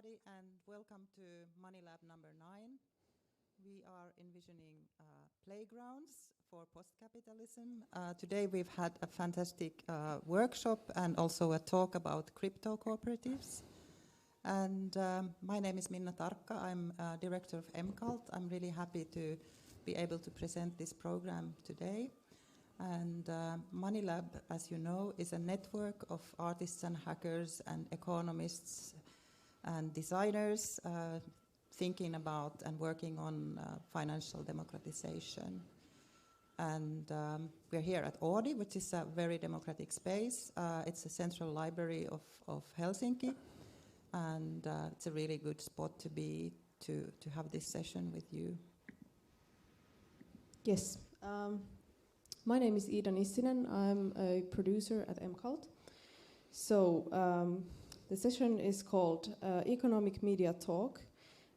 everybody, and welcome to MoneyLab number 9. We are envisioning playgrounds for post-capitalism. Today we've had a fantastic workshop and also a talk about crypto cooperatives. And my name is Minna Tarkka. I'm director of MCult. I'm really happy to be able to present this program today. And MoneyLab, as you know, is a network of artists and hackers and economists and designers thinking about and working on financial democratization. And we're here at Oodi, which is a very democratic space. It's a central library of Helsinki, and it's a really good spot to have this session with you. Yes. My name is Ida Nissinen. I'm a producer at MCult. So the session is called Economic Media Talk,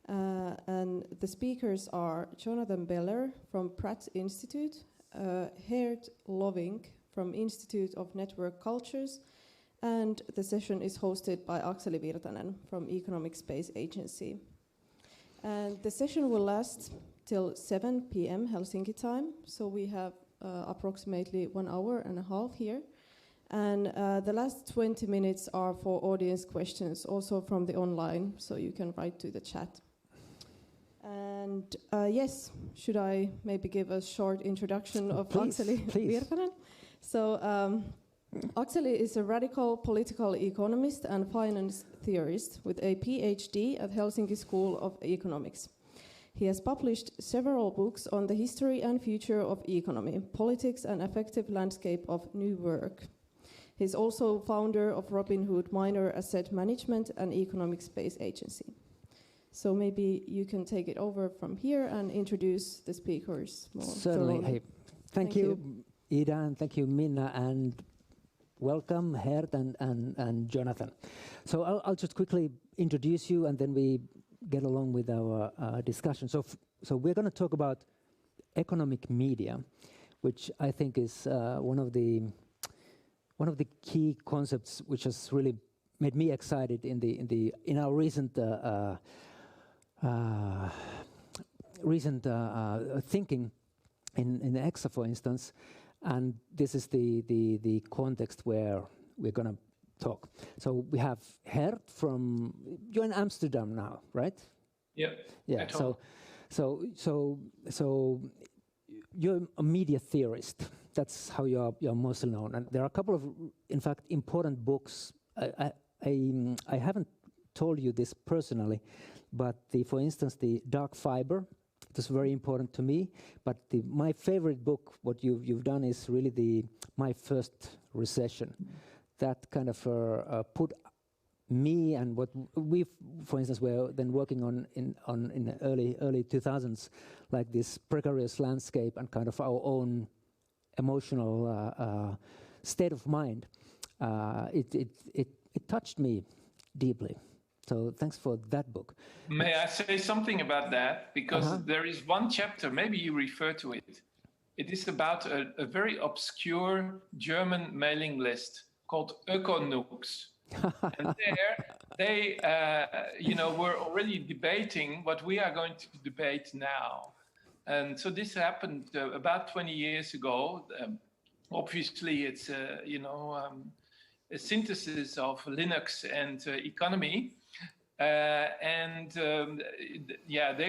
and the speakers are Jonathan Beller from Pratt Institute, Geert Lovink from Institute of Network Cultures, and the session is hosted by Akseli Virtanen from Economic Space Agency. And the session will last till 7 p.m. Helsinki time, so we have approximately 1 hour and a half here. And the last 20 minutes are for audience questions, also from the online, so you can write to the chat. And yes, should I maybe give a short introduction of Akseli Virtanen? So Akseli is a radical political economist and finance theorist with a PhD at Helsinki School of Economics. He has published several books on the history and future of economy, politics and effective landscape of new work. He's also founder of Robin Hood Minor Asset Management and Economic Space Agency. So maybe you can take it over from here and introduce the speakers more. Certainly. Hey, thank you, Ida, and thank you, Minna, and welcome, Geert and Jonathan. So I'll just quickly introduce you, and then we get along with our discussion. So we're going to talk about economic media, which I think is one of the key concepts which has really made me excited in our recent thinking in the EXA, for instance, and this is the context where we're going to talk. So we have Geert from, you're in Amsterdam now, right? Yep. Yeah. So you're a media theorist. That's how you're mostly known. And there are a couple of, in fact, important books. I haven't told you this personally, but for instance, the Dark Fiber. It was very important to me. But my favorite book, what you've done, is really My First Recession. That kind of put me and what we, for instance, were then working on in the early 2000s, like this precarious landscape and kind of our own emotional state of mind. It touched me deeply. So thanks for that book. May I say something about that? Because there is one chapter, maybe you refer to it. It is about a very obscure German mailing list called Erkonauts. And there they were already debating what we are going to debate now. And so this happened about 20 years ago. Obviously, it's a synthesis of Linux and economy. They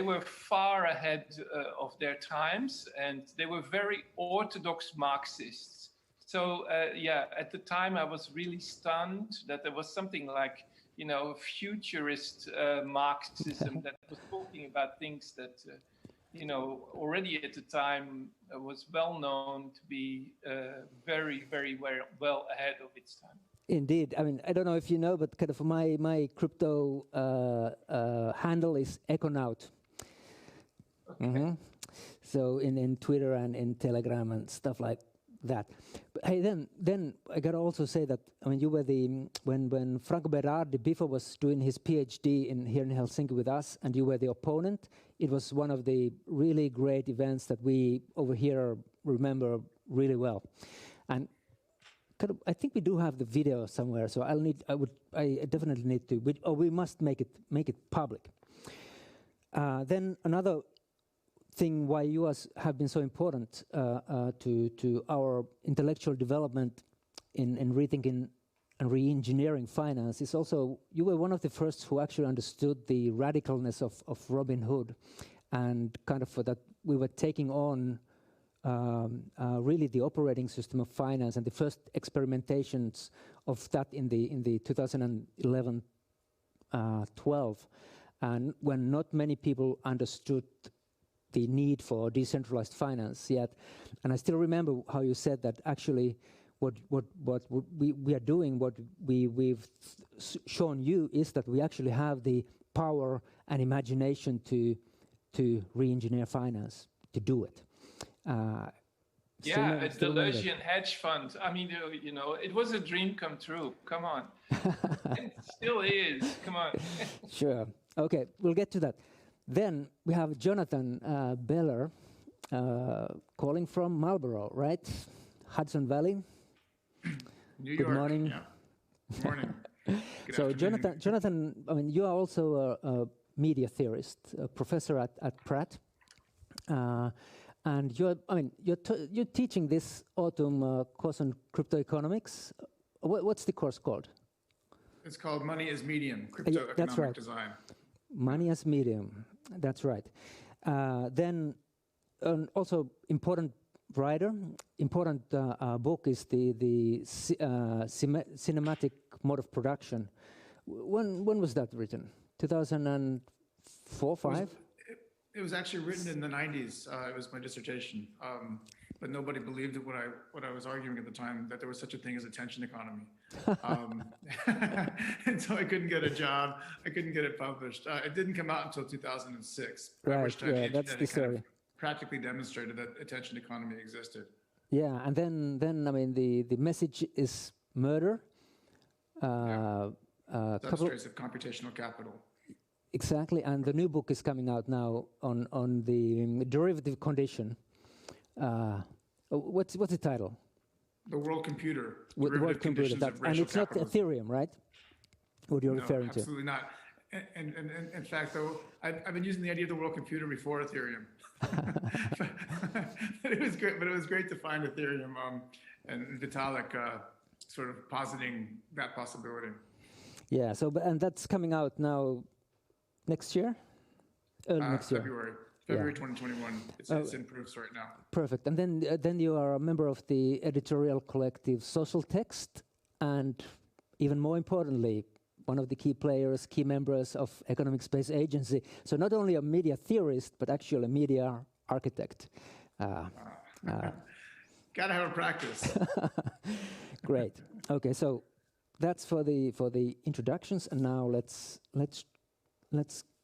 were far ahead of their times, and they were very orthodox Marxists. So, at the time I was really stunned that there was something like, futurist Marxism that was talking about things that, already at the time was well known to be very, very well ahead of its time. Indeed. I mean, I don't know if you know, but kind of my crypto handle is Erkonauts. Okay. Mm-hmm. So in Twitter and in Telegram and stuff like that. But hey, then I gotta also say that, I mean, you were when Franco Berardi before was doing his PhD here in Helsinki with us, and you were the opponent. It was one of the really great events that we over here remember really well. And I think we do have the video somewhere, so I definitely need to. We must make it public. Then another thing why you have been so important to our intellectual development in rethinking and re-engineering finance is also you were one of the first who actually understood the radicalness of Robin Hood, and kind of for that we were taking on really the operating system of finance and the first experimentations of that in the 2011-12, and when not many people understood the need for decentralized finance yet. And I still remember how you said that actually what we are doing, what we've shown you is that we actually have the power and imagination to re-engineer finance, to do it. Yeah, a Deleuzian hedge fund. I mean, you know, it was a dream come true. Come on. It still is. Come on. Sure. Okay, we'll get to that. Then we have Jonathan Beller calling from Marlborough, right? Hudson Valley. New Good York. morning. Yeah. Good morning. Good So afternoon. Jonathan, I mean, you are also a media theorist, a professor at Pratt. And you're teaching this autumn course on crypto economics. What's the course called? It's called Money as Medium, Crypto that's Economic right. Design. Money as medium. That's right. Then also important writer, important book is the cinematic mode of production. When was that written? 2004, 5? It was actually written in the 90s. It was my dissertation. But nobody believed it what I was arguing at the time, that there was such a thing as attention economy. And so I couldn't get a job. I couldn't get it published. It didn't come out until 2006. Right, yeah, that's the story. Kind of practically demonstrated that attention economy existed. Yeah, and then I mean the message is murder. Substrates of computational capital. Exactly, and the new book is coming out now on the derivative condition. What's the title? The World Computer. The World Computer, and it's not Ethereum, right? What you're referring to? Absolutely not. And in fact, though, I've been using the idea of the World Computer before Ethereum. But it was great. But it was great to find Ethereum and Vitalik sort of positing that possibility. Yeah. So, and that's coming out now. Next year? Next year. February 2021. It's in proofs right now. Perfect. And then you are a member of the editorial collective Social Text, and even more importantly, one of the key members of Economic Space Agency. So not only a media theorist, but actually a media architect. Gotta have a practice. Great. Okay, so that's for the introductions, and now let's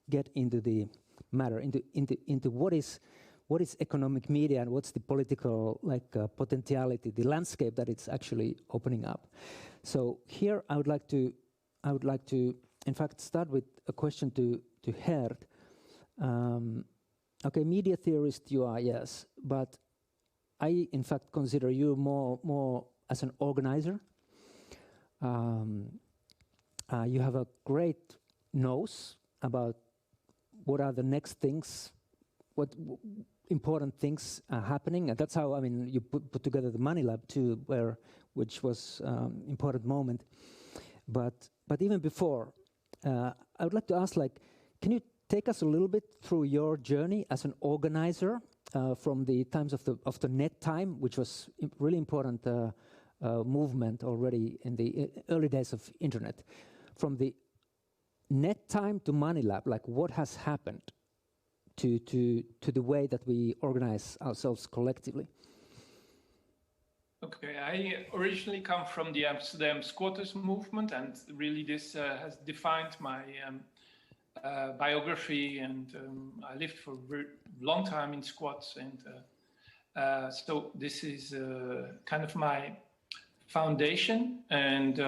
get into the matter, into what is economic media and what's the political potentiality, the landscape that it's actually opening up. So here I would like to in fact start with a question to Geert. Okay, media theorist you are, yes, but I in fact consider you more as an organizer. You have a great nose about what are the next things, what important things are happening, and that's how you put together the MoneyLab too, which was important moment. But even before, I would like to ask, can you take us a little bit through your journey as an organizer from the times of the net time, which was really important movement already in the early days of internet, from the net time to MoneyLab, what has happened to the way that we organize ourselves collectively? Okay, I originally come from the Amsterdam squatters movement, and really this has defined my biography, and I lived for a long time in squats, and so this is kind of my foundation. And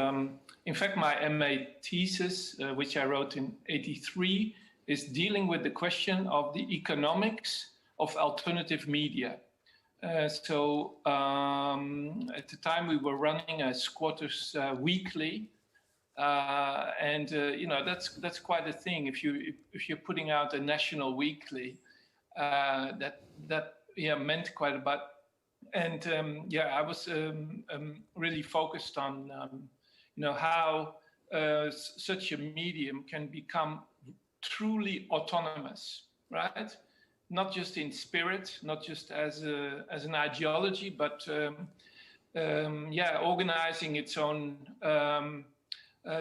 in fact, my MA thesis, which I wrote in '83, is dealing with the question of the economics of alternative media. So at the time we were running a Squatters Weekly, and that's quite a thing. If you're putting out a national weekly, that meant quite a bit. And I was really focused on how such a medium can become truly autonomous, right? Not just in spirit, not just as an ideology, but organizing its own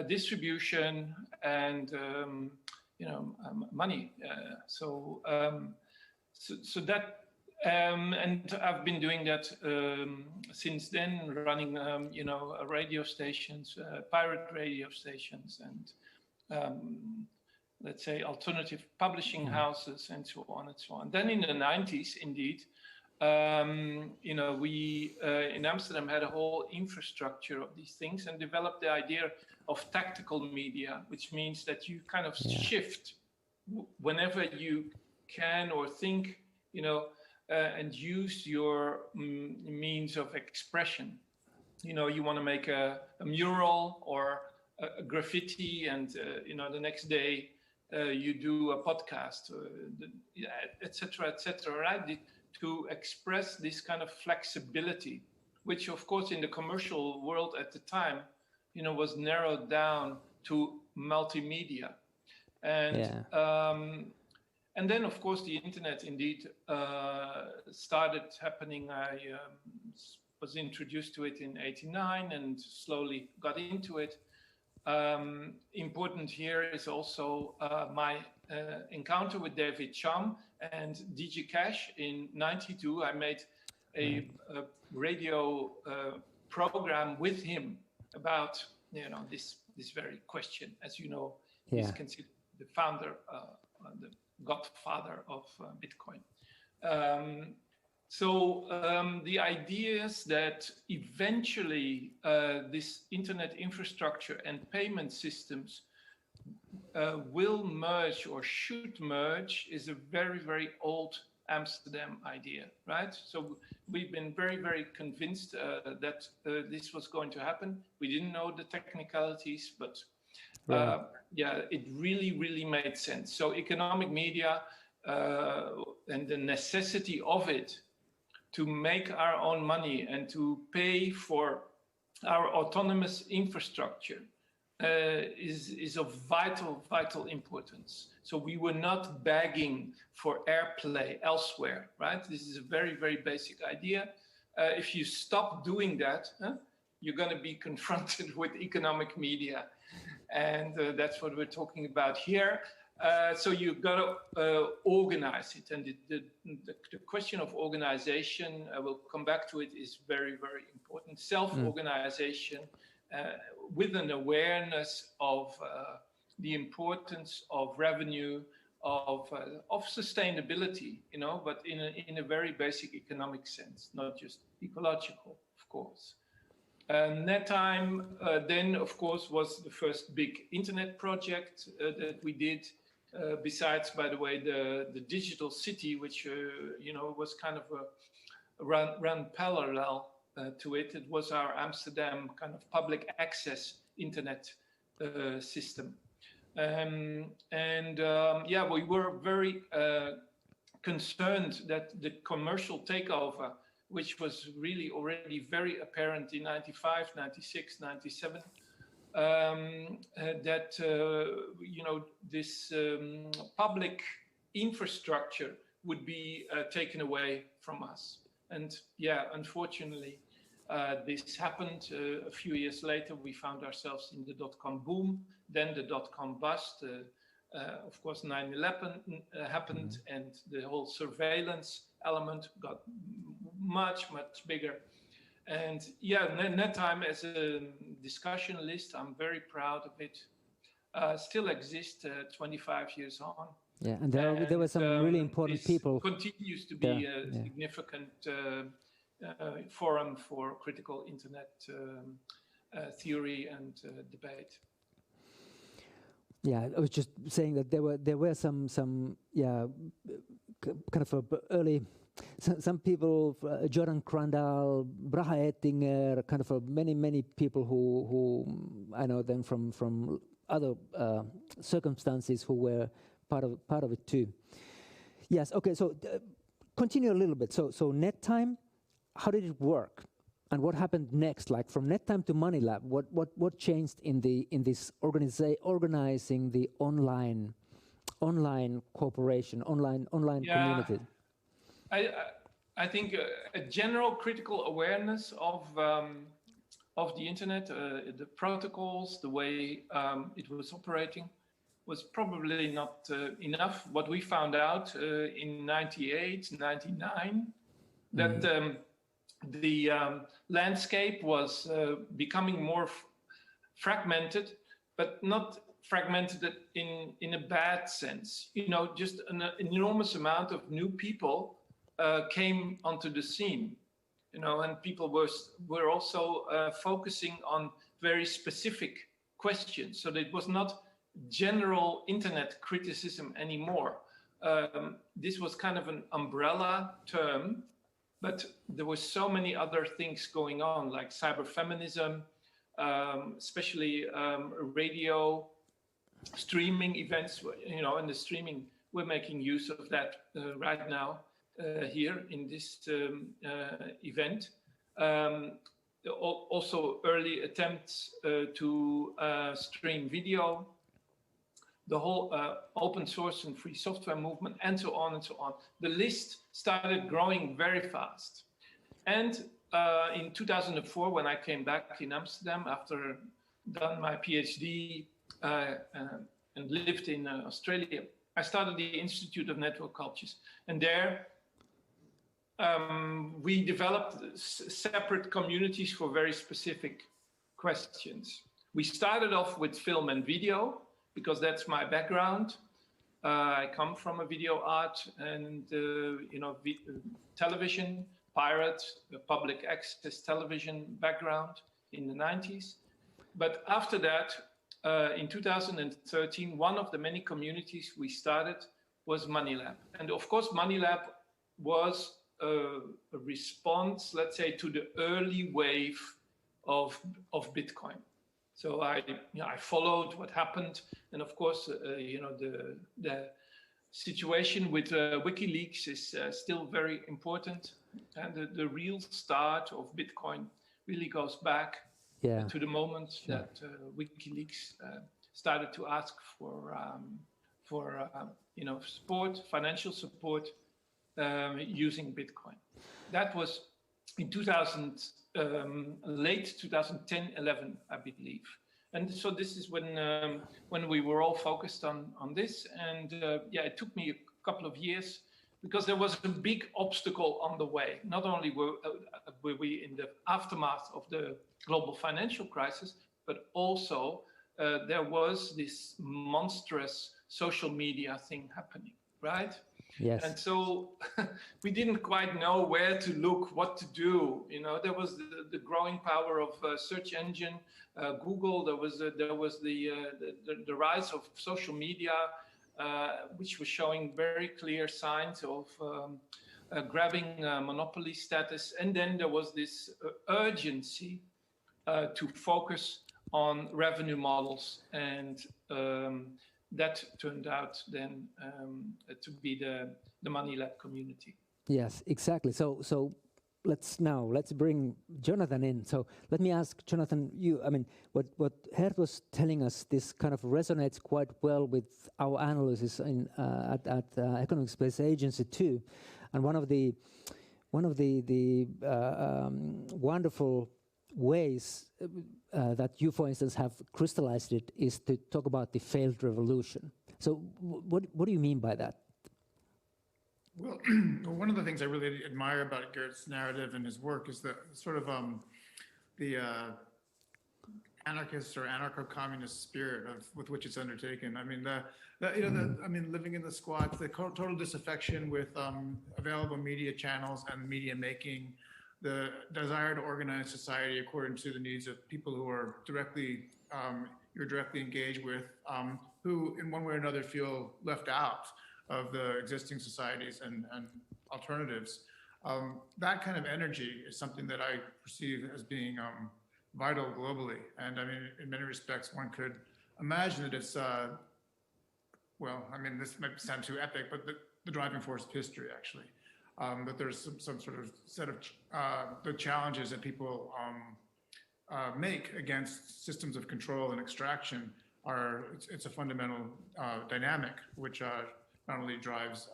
distribution and money. So that. And I've been doing that since then, running, radio stations, pirate radio stations, and let's say alternative publishing houses, and so on and so on. Then in the 90s, indeed, we in Amsterdam had a whole infrastructure of these things and developed the idea of tactical media, which means that you kind of shift whenever you can or think, and use your means of expression. You want to make a mural or a graffiti, and the next day you do a podcast, etc., right? To express this kind of flexibility, which of course in the commercial world at the time, was narrowed down to multimedia, and then, of course, the internet indeed started happening. I was introduced to it in '89 and slowly got into it. Important here is also my encounter with David Cham and DJ Cash in '92. I made a radio program with him about this very question. As you know, he's considered the founder, the godfather of Bitcoin. So the idea is that eventually this internet infrastructure and payment systems will merge or should merge is a very, very old Amsterdam idea, right? So we've been very, very convinced that this was going to happen. We didn't know the technicalities, but it really, really made sense. So economic media and the necessity of it to make our own money and to pay for our autonomous infrastructure is of vital importance. So we were not begging for airplay elsewhere, right? This is a very, very basic idea. If you stop doing that, you're going to be confronted with economic media. And that's what we're talking about here. So you've got to organize it. And the question of organization, I will come back to it, is very, very important. Self-organization with an awareness of the importance of revenue, of sustainability, but in a very basic economic sense, not just ecological, of course. NetTime then, of course, was the first big internet project that we did. Besides, by the way, the digital city, which was kind of run parallel to it. It was our Amsterdam kind of public access internet system, we were very concerned that the commercial takeover, which was really already very apparent in 95, 96, 97, that this public infrastructure would be taken away from us. And unfortunately, this happened. A few years later, we found ourselves in the dot-com boom, then the dot-com bust. Of course, 9/11 happened, and the whole surveillance element got much, much bigger. And NetTime as a discussion list, I'm very proud of it. Still exists 25 years on. Yeah, and there were some really important people. Continues to be a significant forum for critical internet theory and debate. Yeah, I was just saying that there were some kind of early some people, Jordan Crandall, Braha Ettinger, kind of many people who I know them from other circumstances who were part of it too. Yes. Okay. So continue a little bit. So net time, how did it work? And what happened next? Like from NetTime to MoneyLab, what changed in this organizing the online cooperation, online community? I think a general critical awareness of the internet, the protocols, the way it was operating, was probably not enough. What we found out in 98, 99, that the landscape was becoming more fragmented, but not fragmented in a bad sense. You know, just an enormous amount of new people came onto the scene. You know, and people were also focusing on very specific questions. So that it was not general internet criticism anymore. This was kind of an umbrella term, but there were so many other things going on, like cyberfeminism, especially radio, streaming events. You know, and the streaming, we're making use of that right now here in this event. Also, early attempts to stream video, the whole open source and free software movement, and so on and so on. The list started growing very fast. And in 2004, when I came back in Amsterdam after done my PhD and lived in Australia, I started the Institute of Network Cultures. And there we developed separate communities for very specific questions. We started off with film and video, because that's my background. I come from a video art and you know, television, pirate, public access television background in the 90s. But after that, in 2013, one of the many communities we started was MoneyLab. And of course, MoneyLab was a response, let's say, to the early wave of Bitcoin. So I followed what happened, and of course, you know, the situation with WikiLeaks is still very important, and the real start of Bitcoin really goes back to the moment that WikiLeaks started to ask for you know, support, financial support using Bitcoin. That was in late 2010, 11, I believe. And so this is when we were all focused on this. And yeah, it took me a couple of years because there was a big obstacle on the way. Not only were we in the aftermath of the global financial crisis, but also there was this monstrous social media thing happening, right? Yes. And so we didn't quite know where to look, what to do. You know, there was the growing power of search engine, Google. There was the rise of social media, which was showing very clear signs of grabbing monopoly status. And then there was this urgency to focus on revenue models, and that turned out then to be the MoneyLab community. Yes, exactly. So let's bring Jonathan in. So let me ask Jonathan, I mean, what Geert was telling us, this kind of resonates quite well with our analysis at Economic Space Agency too. And one of the wonderful ways that you, for instance, have crystallized it is to talk about the failed revolution. So what do you mean by that? Well, one of the things I really admire about Geert's narrative and his work is the sort of the anarchist or anarcho-communist spirit with which it's undertaken. I mean, living in the squats, the total disaffection with available media channels and media making, the desire to organize society according to the needs of people who are directly you're directly engaged with, who in one way or another feel left out of the existing societies and alternatives. That kind of energy is something that I perceive as being vital globally. And I mean, in many respects, one could imagine that it's, well, I mean, this might sound too epic, but the driving force of history, actually. That there's some sort of set of the challenges that people make against systems of control and extraction it's a fundamental dynamic which not only drives,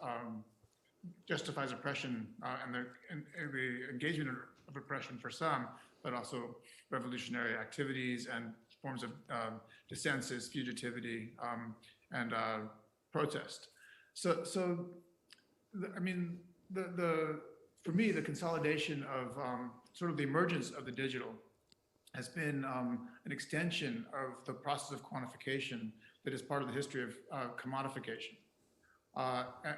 justifies oppression and the engagement of oppression for some, but also revolutionary activities and forms of dissensus, fugitivity, and protest. So I mean, for me, the consolidation of sort of the emergence of the digital has been an extension of the process of quantification that is part of the history of commodification.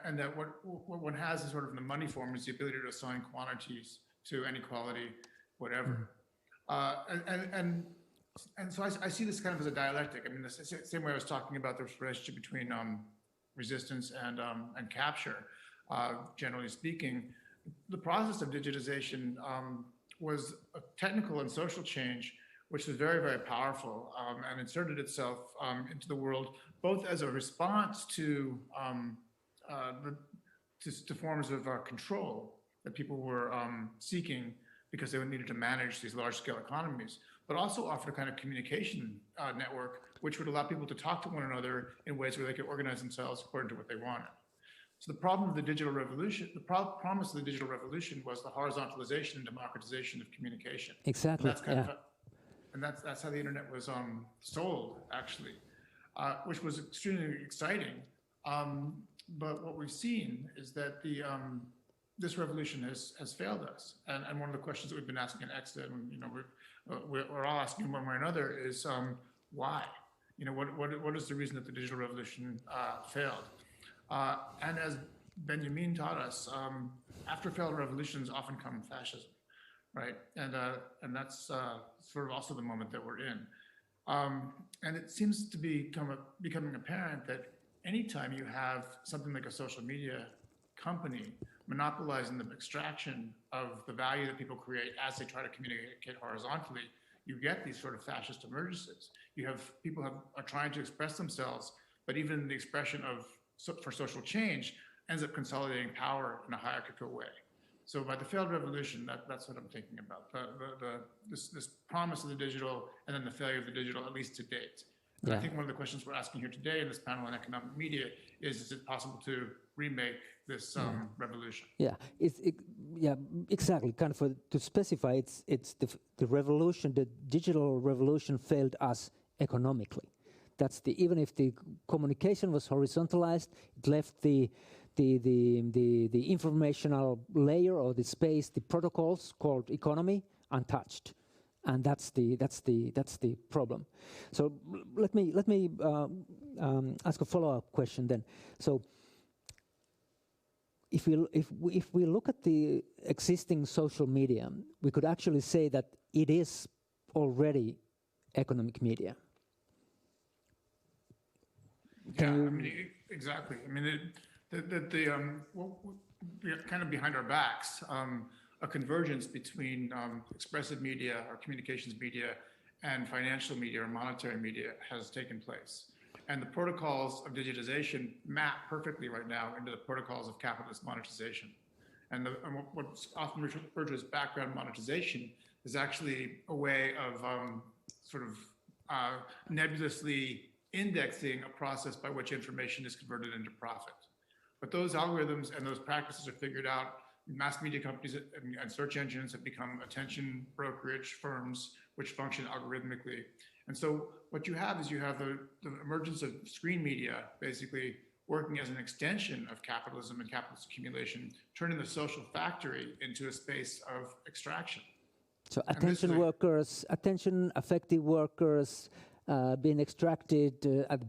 And that what one has is sort of in the money form is the ability to assign quantities to any quality, whatever. And so I see this kind of as a dialectic. I mean, the same way I was talking about the relationship between resistance and capture, generally speaking, the process of digitization was a technical and social change which was very, very powerful and inserted itself into the world, both as a response to forms of control that people were seeking because they needed to manage these large-scale economies, but also offered a kind of communication network which would allow people to talk to one another in ways where they could organize themselves according to what they wanted. So the problem of the digital revolution, the promise of the digital revolution was the horizontalization and democratization of communication. Exactly. And that's how the internet was sold, actually, which was extremely exciting. But what we've seen is that this revolution has failed us. And one of the questions that we've been asking at Exit, and we're all asking one way or another, is why? What is the reason that the digital revolution failed? And as Benjamin taught us, after failed revolutions often come fascism, right? And that's sort of also the moment that we're in. And it seems to be becoming apparent that anytime you have something like a social media company monopolizing the extraction of the value that people create as they try to communicate horizontally, you get these sort of fascist emergences. You have people are trying to express themselves, but even the expression for social change ends up consolidating power in a hierarchical way. So by the failed revolution, that's what I'm thinking about. This promise of the digital and then the failure of the digital, at least to date. And I think one of the questions we're asking here today in this panel on economic media is it possible to remake this revolution? Yeah, exactly. Kind of to specify, it's the revolution, the digital revolution failed us economically. That's even if the communication was horizontalized, it left the informational layer or the space, the protocols called economy, untouched, and that's the problem. So let me ask a follow-up question then. So if we look at the existing social media, we could actually say that it is already economic media. Exactly. I mean, we're kind of behind our backs. A convergence between expressive media or communications media and financial media or monetary media has taken place. And the protocols of digitization map perfectly right now into the protocols of capitalist monetization. And what's often referred to as background monetization is actually a way of nebulously indexing a process by which information is converted into profit. But those algorithms and those practices are figured out. Mass media companies and search engines have become attention brokerage firms which function algorithmically. And so what you have is the emergence of screen media basically working as an extension of capitalism and capitalist accumulation, turning the social factory into a space of extraction. So attention workers, attention affective workers being extracted,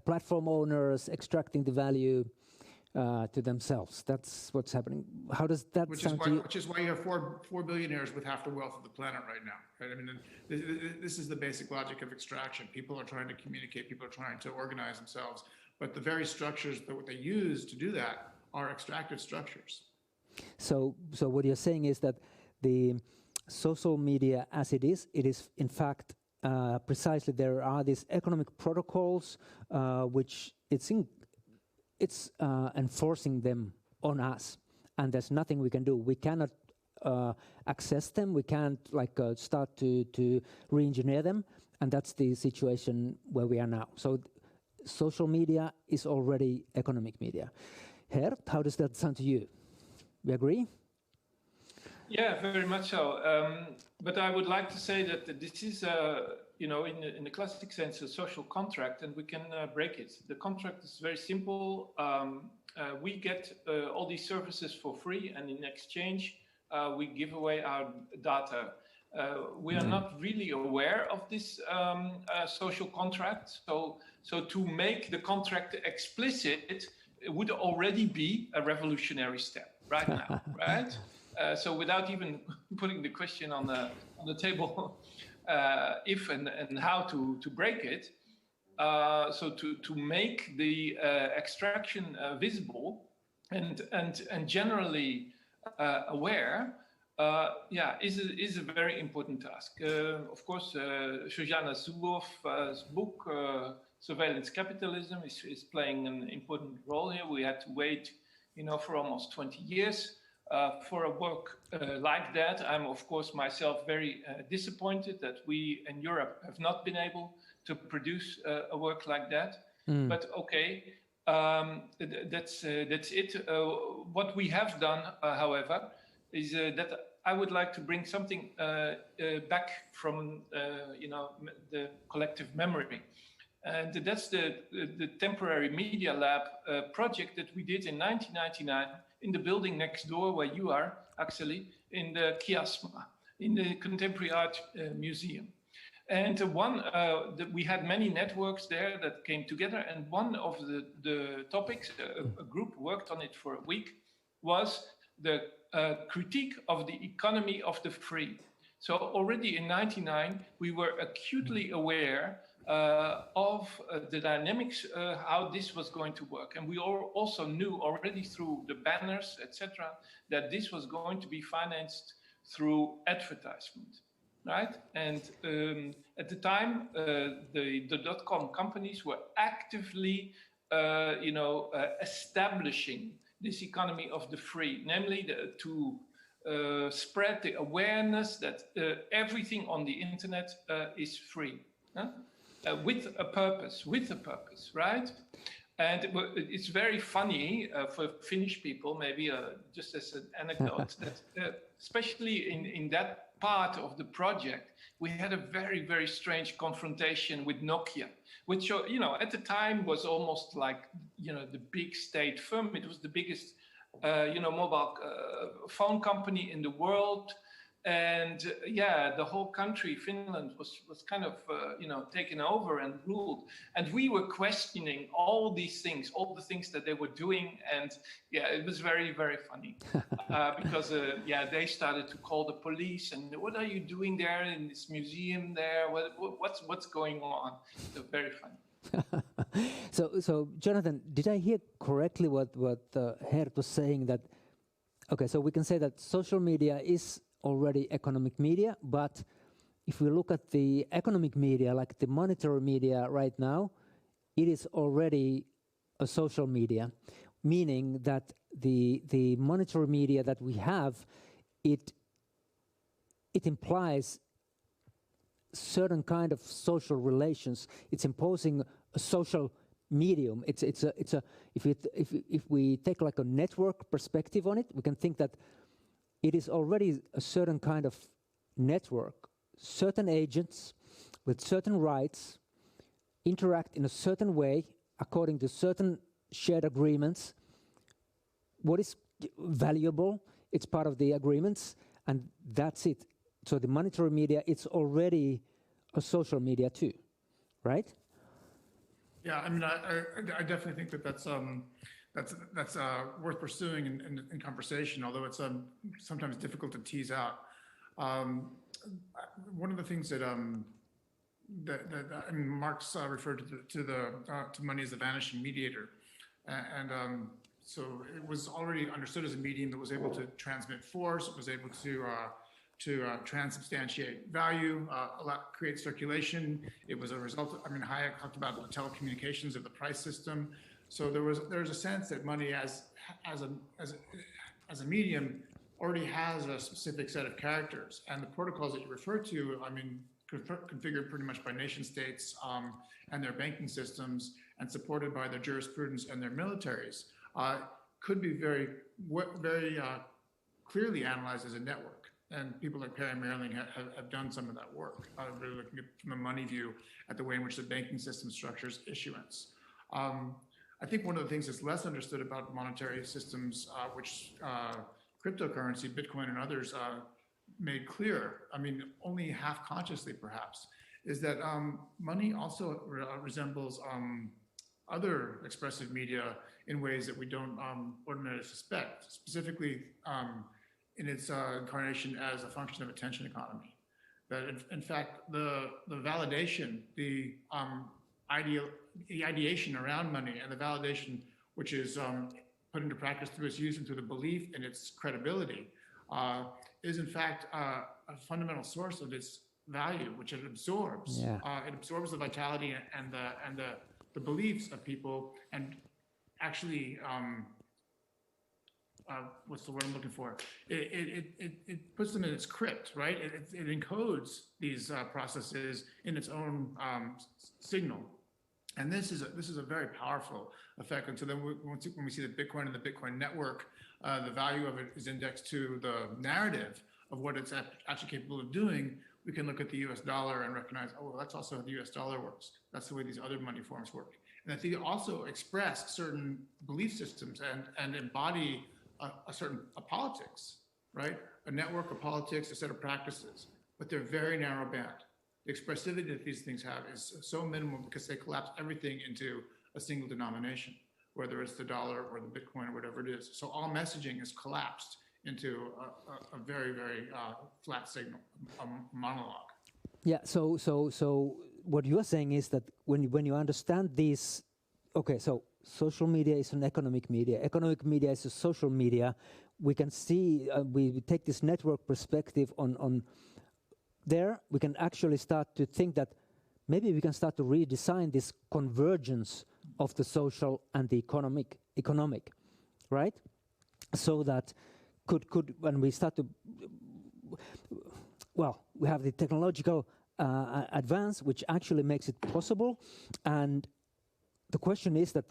platform owners extracting the value to themselves. That's what's happening. How does that sound to you? Which is why you have four billionaires with half the wealth of the planet right now. Right? I mean, this is the basic logic of extraction. People are trying to communicate. People are trying to organize themselves. But the very structures that what they use to do that are extractive structures. So what you're saying is that the social media, as it is in fact precisely there are these economic protocols which it's enforcing them on us, and there's nothing we can do. We cannot access them. We can't start to re-engineer them, and that's the situation where we are now. So social media is already economic media. Geert, how does that sound to you? We agree? Yeah, very much so. But I would like to say that this is, in the classic sense, a social contract, and we can break it. The contract is very simple. We get all these services for free, and in exchange, we give away our data. We are not really aware of this social contract. So to make the contract explicit, it would already be a revolutionary step right now, right? So without even putting the question on the table, if and how to break it, so to make the extraction visible and generally aware, is a very important task. Of course, Shoshana Zuboff's book, Surveillance Capitalism, is playing an important role here. We had to wait, for almost 20 years for a work like that. I'm, of course, myself very disappointed that we in Europe have not been able to produce a work like that. But okay, that's it. What we have done, however, is that I would like to bring something back from the collective memory. And that's the temporary media lab project that we did in 1999 in the building next door where you are, Akseli, in the Kiasma, in the Contemporary Art Museum. And we had many networks there that came together, and one of the topics, a group worked on it for a week, was the critique of the economy of the free. So already in 1999, we were acutely aware of the dynamics, how this was going to work. And we also knew already through the banners, etc., that this was going to be financed through advertisement, right? And at the time, the dot-com companies were actively, establishing this economy of the free, namely to spread the awareness that everything on the internet is free. Huh? With a purpose, right? And it's very funny for Finnish people, maybe just as an anecdote, that especially in that part of the project, we had a very, very strange confrontation with Nokia, which, at the time was almost like, the big state firm. It was the biggest, mobile phone company in the world. And the whole country, Finland, was kind of, taken over and ruled. And we were questioning all these things, all the things that they were doing. And it was very, very funny because, they started to call the police and what are you doing there in this museum there? What's going on? So very funny. So Jonathan, did I hear correctly what Geert was saying that, okay, so we can say that social media is already economic media, but if we look at the economic media, like the monetary media right now, it is already a social media, meaning that the monetary media that we have, it implies certain kind of social relations. It's imposing a social medium. If we take like a network perspective on it, we can think that it is already a certain kind of network. Certain agents with certain rights interact in a certain way according to certain shared agreements. What is valuable, it's part of the agreements, and that's it. So the monetary media, it's already a social media too, right? Yeah, I mean, I definitely think that's that's worth pursuing in conversation, although it's sometimes difficult to tease out. One of the things that Marx referred to money as the vanishing mediator, and so it was already understood as a medium that was able to transmit force, it was able to transubstantiate value, create circulation. It was a result. Hayek talked about the telecommunications of the price system. So there's a sense that money as a medium already has a specific set of characters, and the protocols that you refer to, configured pretty much by nation states and their banking systems, and supported by their jurisprudence and their militaries, could be very clearly analyzed as a network. And people like Perry and Merling have done some of that work, really looking at, from the money view at the way in which the banking system structures issuance. I think one of the things that's less understood about monetary systems, which cryptocurrency, Bitcoin and others made clear, only half consciously perhaps, is that money also resembles other expressive media in ways that we don't ordinarily suspect, specifically in its incarnation as a function of attention economy. That in fact, the validation, the ideation around money and the validation which is put into practice through its use and through the belief in its credibility is in fact a fundamental source of its value, which it absorbs. Yeah. It absorbs the vitality and the beliefs of people, and actually, what's the word I'm looking for? It puts them in its crypt, right? It encodes these processes in its own signal. And this is a very powerful effect. And so then when we see the Bitcoin and the Bitcoin network, the value of it is indexed to the narrative of what it's actually capable of doing. We can look at the US dollar and recognize, oh, well, that's also how the US dollar works. That's the way these other money forms work. And I think they also express certain belief systems and embody a politics, right? A network of politics, a set of practices, but they're very narrow band. The expressivity that these things have is so minimal because they collapse everything into a single denomination, whether it's the dollar or the Bitcoin or whatever it is. So all messaging is collapsed into a very, very flat signal, a monologue. Yeah. So what you are saying is that when you understand these, okay, so social media is an economic media. Economic media is a social media. We can see we take this network perspective on. There, we can actually start to think that maybe we can start to redesign this convergence of the social and the economic, right? So that could when we start to, well, we have the technological advance, which actually makes it possible. And the question is that,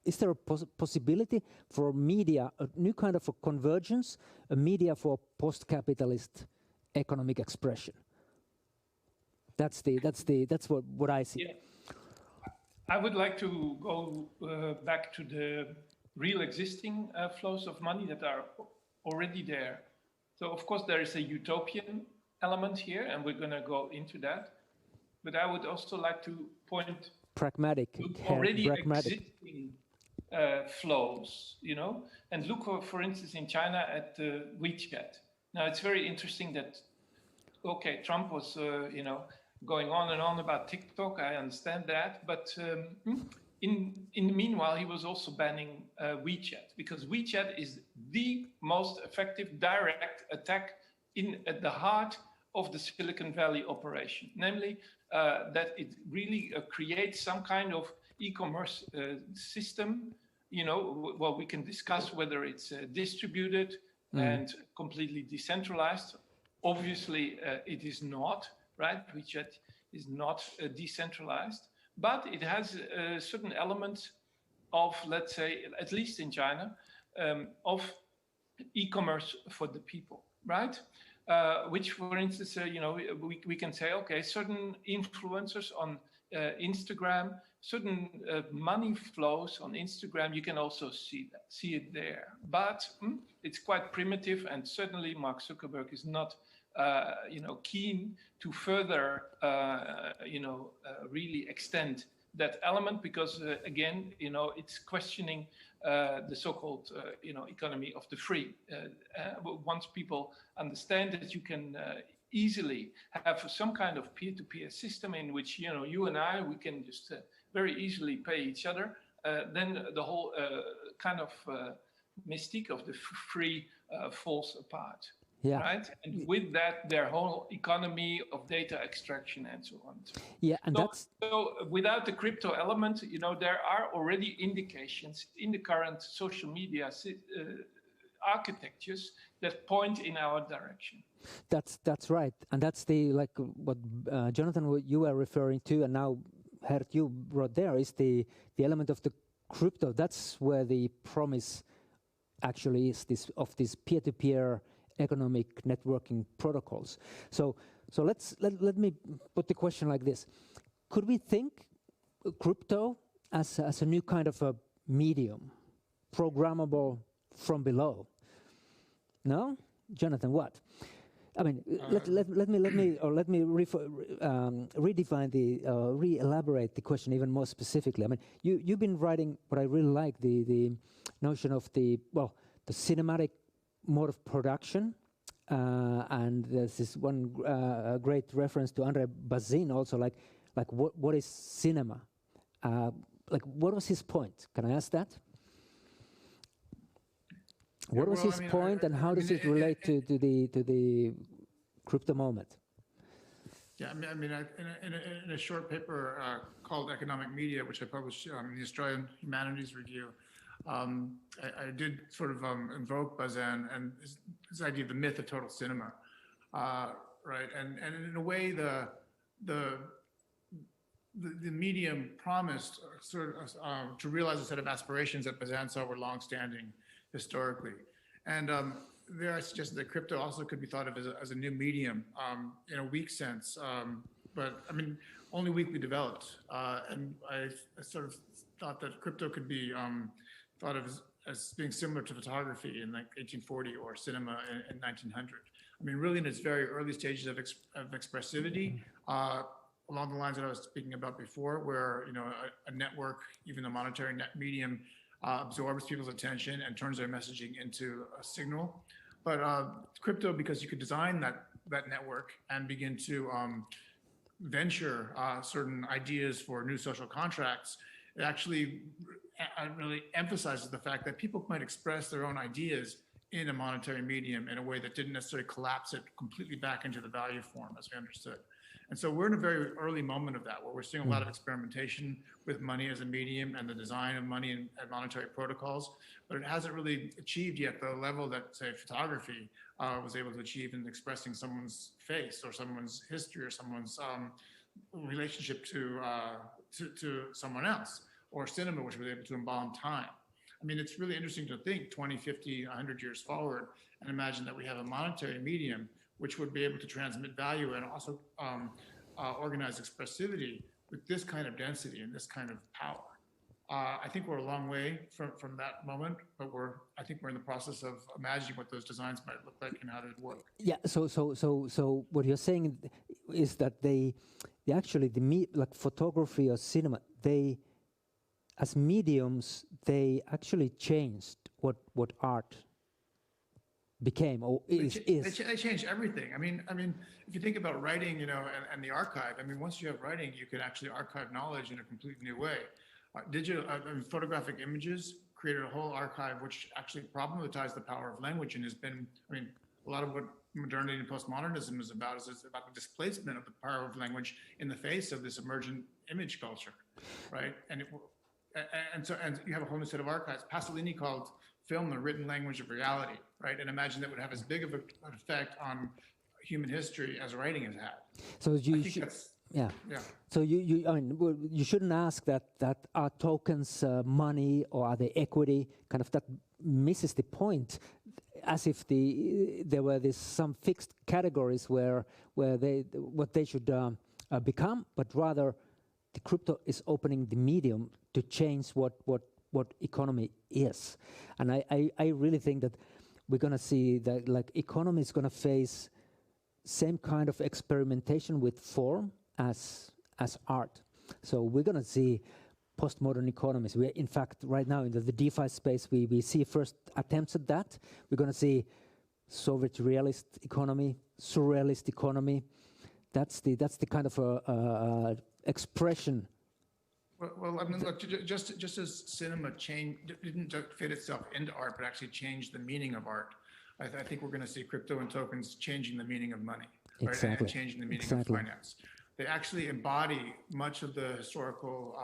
is there a possibility for media, a new kind of a convergence, a media for post-capitalist economic expression? That's what I see. Yeah. I would like to go back to the real existing flows of money that are already there. So of course there is a utopian element here, and we're going to go into that. But I would also like to point pragmatic, to already existing flows, and look for instance in China at WeChat. Now, it's very interesting that, okay, Trump was, going on and on about TikTok. I understand that. But in the meanwhile, he was also banning WeChat, because WeChat is the most effective direct attack at the heart of the Silicon Valley operation. Namely, that it really creates some kind of e-commerce system. Well, we can discuss whether it's distributed and completely decentralized. Obviously, it is not, right? WeChat is not decentralized, but it has certain elements of, let's say, at least in China, of e-commerce for the people, right? Which, for instance, we can say, okay, certain influencers on Instagram, certain money flows on Instagram, you can also see it there. But it's quite primitive, and certainly Mark Zuckerberg is not, keen to further, really extend that element because again, it's questioning the so-called economy of the free. Once people understand that you can easily have some kind of peer-to-peer system in which you and I, we can just very easily pay each other, then the whole kind of mystique of the free falls apart. Yeah. Right, and with that, their whole economy of data extraction and so on. Yeah, and so without the crypto element, there are already indications in the current social media architectures that point in our direction. That's right, and that's the what Jonathan, what you were referring to, and now Gert, you brought there is the element of the crypto. That's where the promise actually is this peer-to-peer economic networking protocols. So let me put the question like this: could we think crypto as a new kind of a medium, programmable from below? No, Jonathan, what? I mean, let me redefine re-elaborate the question even more specifically. I mean, you've been writing what I really like, the notion of the cinematic mode of production, and there's this one great reference to André Bazin also, like what is cinema? What was his point? Can I ask that? What was his point, and how does it relate to the crypto moment? Yeah, I mean, in a short paper called Economic Media, which I published in the Australian Humanities Review, I did sort of invoke Bazin and this idea of the myth of total cinema, right? And in a way, the medium promised sort of to realize a set of aspirations that Bazin saw were long-standing historically. And there I suggested that crypto also could be thought of as a new medium in a weak sense, but I mean, only weakly developed. And I sort of thought that crypto could be thought of as being similar to photography in like 1840 or cinema in 1900. I mean, really in its very early stages of expressivity, along the lines that I was speaking about before, where a network, even a monetary net medium, absorbs people's attention and turns their messaging into a signal. But crypto, because you could design that network and begin to venture certain ideas for new social contracts, it actually really emphasizes the fact that people might express their own ideas in a monetary medium in a way that didn't necessarily collapse it completely back into the value form as we understood. And so we're in a very early moment of that, where we're seeing a lot of experimentation with money as a medium and the design of money and monetary protocols, but it hasn't really achieved yet the level that, say, photography was able to achieve in expressing someone's face or someone's history or someone's relationship to someone else, or cinema, which was able to embalm time. I mean, it's really interesting to think 20, 50, 100 years forward and imagine that we have a monetary medium which would be able to transmit value and also organize expressivity with this kind of density and this kind of power. I think we're a long way from that moment, but I think we're in the process of imagining what those designs might look like and how they'd work. Yeah. So what you're saying is that they actually like photography or cinema, they as mediums, they actually changed what art became or is. They changed everything. I mean, if you think about writing, and the archive, I mean, once you have writing, you can actually archive knowledge in a completely new way. Photographic images created a whole archive which actually problematized the power of language and has been, a lot of what modernity and postmodernism is about the displacement of the power of language in the face of this emergent image culture, right? And you have a whole new set of archives. Pasolini called film the written language of reality, right? And imagine that would have as big of an effect on human history as writing has had. So So you shouldn't ask that are tokens money or are they equity? Kind of that misses the point, as if there were some fixed categories where what they should become, but rather the crypto is opening the medium to change what economy is. And I really think that we're going to see that economy is going to face same kind of experimentation with form as art. So we're going to see postmodern economies. We're, in fact, right now in the DeFi space, we see first attempts at that. We're going to see Soviet realist economy, surrealist economy. That's the kind of expression. Well, I mean, look, just as cinema didn't fit itself into art, but actually changed the meaning of art, I think we're going to see crypto and tokens changing the meaning of money, right? Exactly. And changing the meaning of finance. They actually embody much of the historical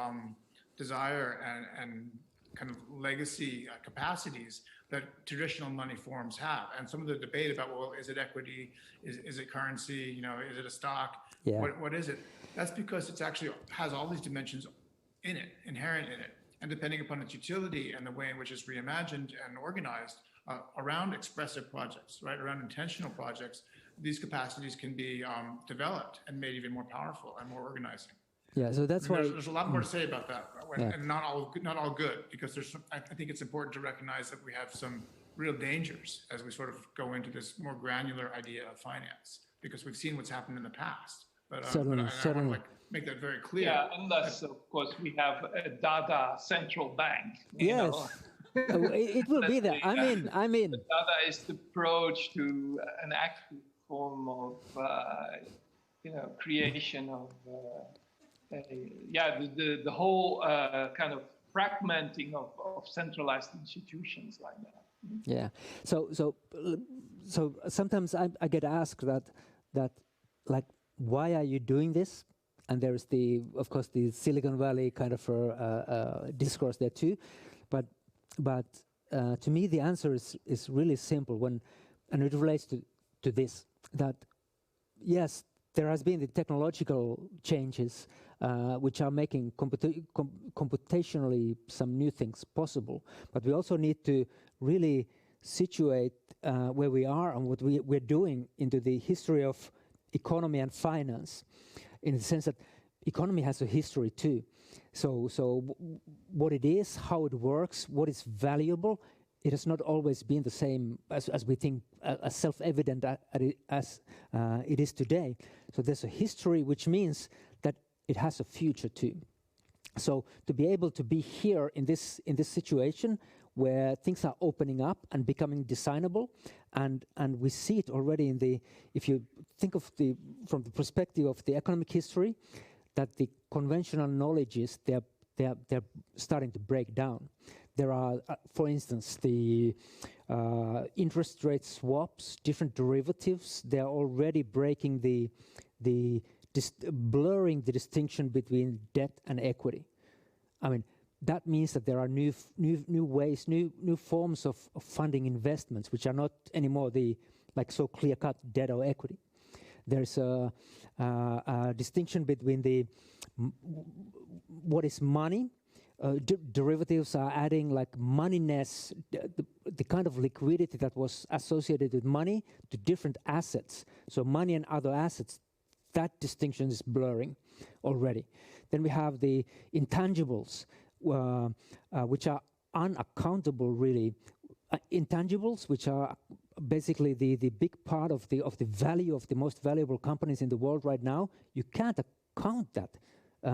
desire and kind of legacy capacities that traditional money forms have. And some of the debate about, well, is it equity? Is it currency? You know, is it a stock? Yeah. What is it? That's because it's actually has all these dimensions in it, inherent in it. And depending upon its utility and the way in which it's reimagined and organized around expressive projects, right, around intentional projects, these capacities can be developed and made even more powerful and more organizing. Yeah, so that's why there's a lot more to say about that, and not all good, because I think it's important to recognize that we have some real dangers as we sort of go into this more granular idea of finance, because we've seen what's happened in the past. But I want to make that very clear. Yeah, unless of course we have a Dada central bank. Yes. It will be there. I mean. The Dadaist approach to an active form of, creation of, the whole kind of fragmenting of centralized institutions like that. Yeah. So sometimes I get asked that like, why are you doing this? And there's of course the Silicon Valley kind of discourse there too, but to me the answer is really simple and it relates to this, that yes, there has been the technological changes which are making computationally some new things possible, but we also need to really situate where we are and what we're doing into the history of economy and finance, in the sense that economy has a history too. So what it is, how it works, what is valuable, it has not always been the same as we think, as self-evident as it is today. So there's a history, which means that it has a future too. So to be able to be here in this situation where things are opening up and becoming designable, and we see it already if you think of from the perspective of the economic history, that the conventional knowledges they're starting to break down. There are, for instance, the interest rate swaps, different derivatives. They're already breaking blurring the distinction between debt and equity. I mean, that means that there are new ways, new forms of funding investments, which are not anymore so clear-cut debt or equity. There's a distinction between what is money. Derivatives are adding like moneyness, the kind of liquidity that was associated with money, to different assets. So money and other assets, that distinction is blurring already. Then we have the intangibles, which are unaccountable really. Intangibles, which are basically the big part of the value of the most valuable companies in the world right now. You can't account that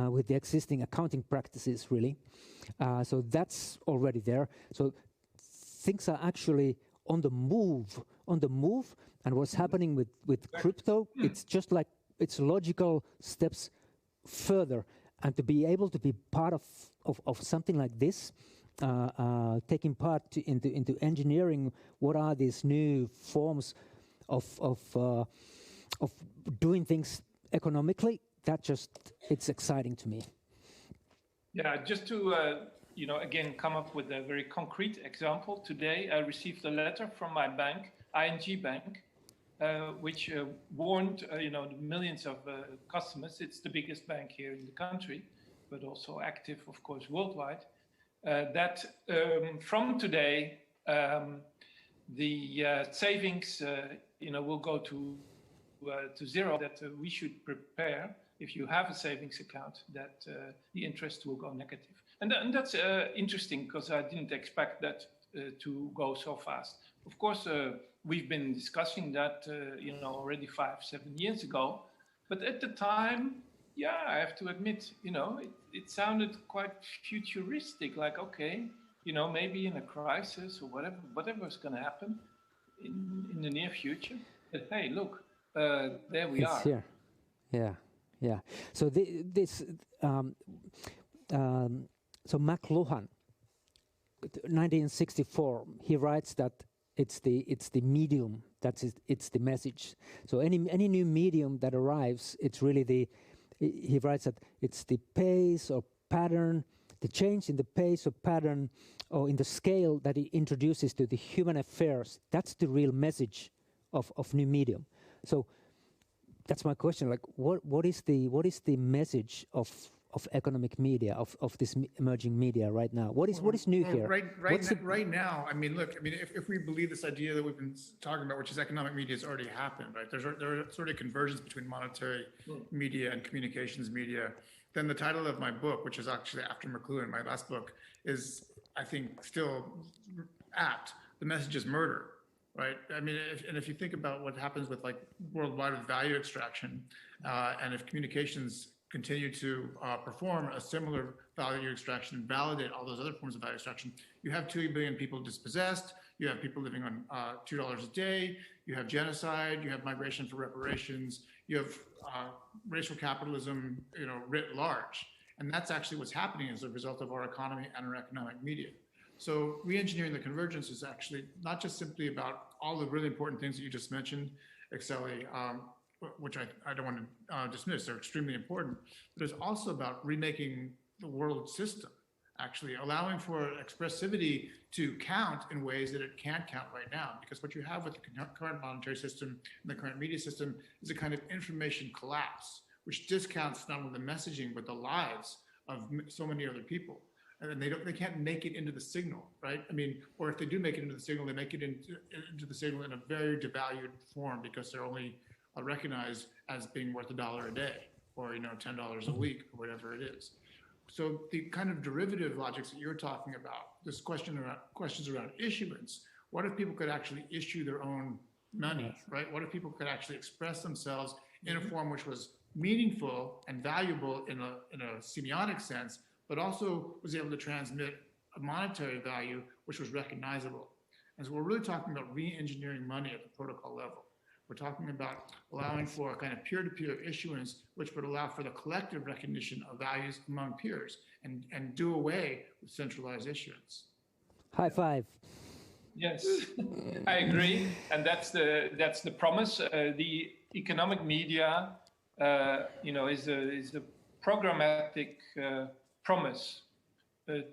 with the existing accounting practices, really. So that's already there. So things are actually on the move. And what's happening with crypto, it's just like it's logical steps further. And to be able to be part of something like this, taking part into engineering what are these new forms of doing things economically, it's exciting to me. Yeah, just to again come up with a very concrete example. Today I received a letter from my bank, ING Bank, which warned the millions of customers. It's the biggest bank here in the country, but also active, of course, worldwide. That from today the savings will go to zero. That we should prepare, if you have a savings account, that the interest will go negative. And that's interesting, because I didn't expect that to go so fast. Of course, we've been discussing that already 5-7 years ago, but at the time yeah, I have to admit, it sounded quite futuristic. Like, okay, maybe in a crisis or whatever is going to happen in the near future. But hey, look, there we It's are. here. Yeah, yeah. So so McLuhan, 1964, he writes that it's the medium it's the message. So any new medium that arrives, it's really he writes that it's the pace or pattern, the change in the pace or pattern or in the scale that it introduces to the human affairs. That's the real message of new medium. So that's my question. Like, what is the message of economic media, of this emerging media right now? What is new here? Right now, I mean, look, I mean, if we believe this idea that we've been talking about, which is economic media, has already happened, right? There are sort of convergence between monetary media and communications media. Then the title of my book, which is actually after McLuhan, my last book, is, I think, still apt. The message is murder. Right. I mean, if you think about what happens with like worldwide with value extraction, and if communications continue to perform a similar value extraction and validate all those other forms of value extraction, you have 2 billion people dispossessed. You have people living on $2 a day. You have genocide. You have migration for reparations. You have racial capitalism, writ large. And that's actually what's happening as a result of our economy and our economic media. So re-engineering the convergence is actually not just simply about all the really important things that you just mentioned, Akseli, which I don't want to dismiss. They're extremely important. But it's also about remaking the world system, actually allowing for expressivity to count in ways that it can't count right now. Because what you have with the current monetary system and the current media system is a kind of information collapse, which discounts not only the messaging, but the lives of so many other people. And they can't make it into the signal, right? I mean, or if they do make it into the signal, they make it into the signal in a very devalued form because they're only recognized as being worth $1 a day or $10 a week or whatever it is. So the kind of derivative logics that you're talking about, this questions around issuance. What if people could actually issue their own money, right? What if people could actually express themselves in a form which was meaningful and valuable in a semiotic sense, but also was able to transmit a monetary value which was recognizable. And so we're really talking about re-engineering money at the protocol level. We're talking about allowing for a kind of peer-to-peer issuance, which would allow for the collective recognition of values among peers and do away with centralized issuance. High five. Yes, I agree. And that's the promise. The economic media, is a programmatic promise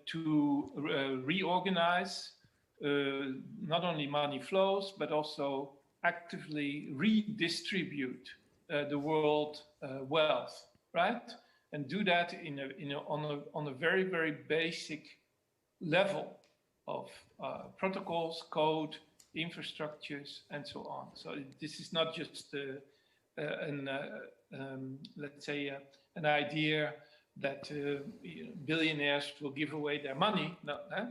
to reorganize not only money flows, but also actively redistribute the world wealth, right? And do that on a very, very basic level of protocols, code, infrastructures, and so on. So this is not just let's say an idea that billionaires will give away their money,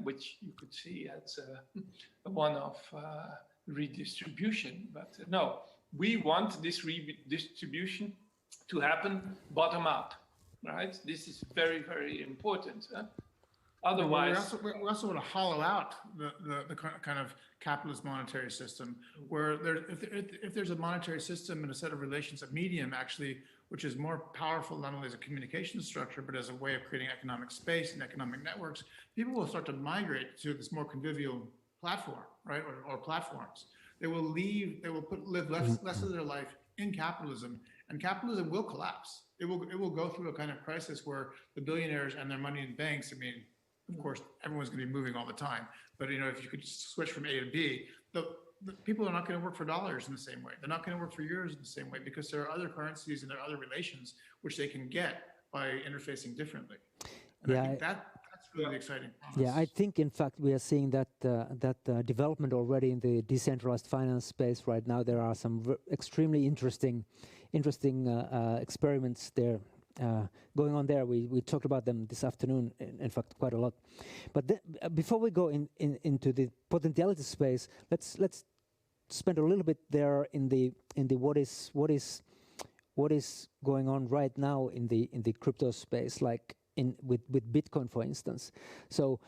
which you could see as a one-off redistribution. But no, we want this redistribution to happen bottom up, right? This is very, very important. Otherwise, we also want to hollow out the kind of capitalist monetary system, where if there's a monetary system and a set of relations, a medium actually, which is more powerful not only as a communication structure, but as a way of creating economic space and economic networks, people will start to migrate to this more convivial platform, right, or platforms. They will live less of their life in capitalism, and capitalism will collapse. It will go through a kind of crisis where the billionaires and their money in banks, I mean, of course, everyone's going to be moving all the time. But if you could switch from A to B, the people are not going to work for dollars in the same way. They're not going to work for euros in the same way because there are other currencies and there are other relations which they can get by interfacing differently. And I think that's really exciting. Yeah, I think in fact we are seeing that development already in the decentralized finance space right now. There are some extremely interesting experiments there. Going on there. We talked about them this afternoon, in fact, quite a lot. But before we go into the potentiality space, let's spend a little bit there in the what is what is going on right now in the crypto space, like with Bitcoin, for instance. So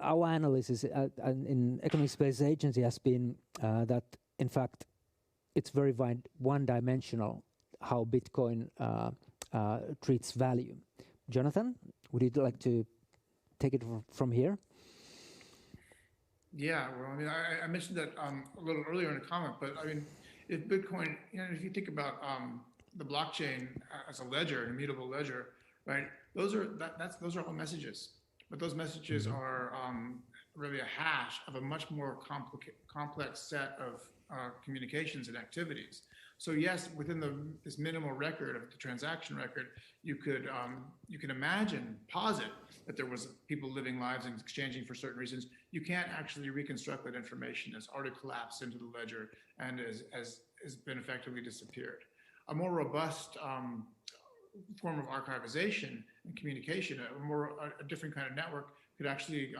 our analysis in Economic Space Agency has been that in fact it's very one-dimensional how Bitcoin treats value. Jonathan, would you like to take it from here? Yeah, well, I mean, I mentioned that a little earlier in a comment, but I mean, if Bitcoin, if you think about the blockchain as a ledger, an immutable ledger, right? Those are all messages, but those messages are really a hash of a much more complex set of communications and activities. So yes, within this minimal record of the transaction record, you can imagine, posit that there was people living lives and exchanging for certain reasons. You can't actually reconstruct that information. It's already collapsed into the ledger and has been effectively disappeared. A more robust form of archivization and communication, a different kind of network could actually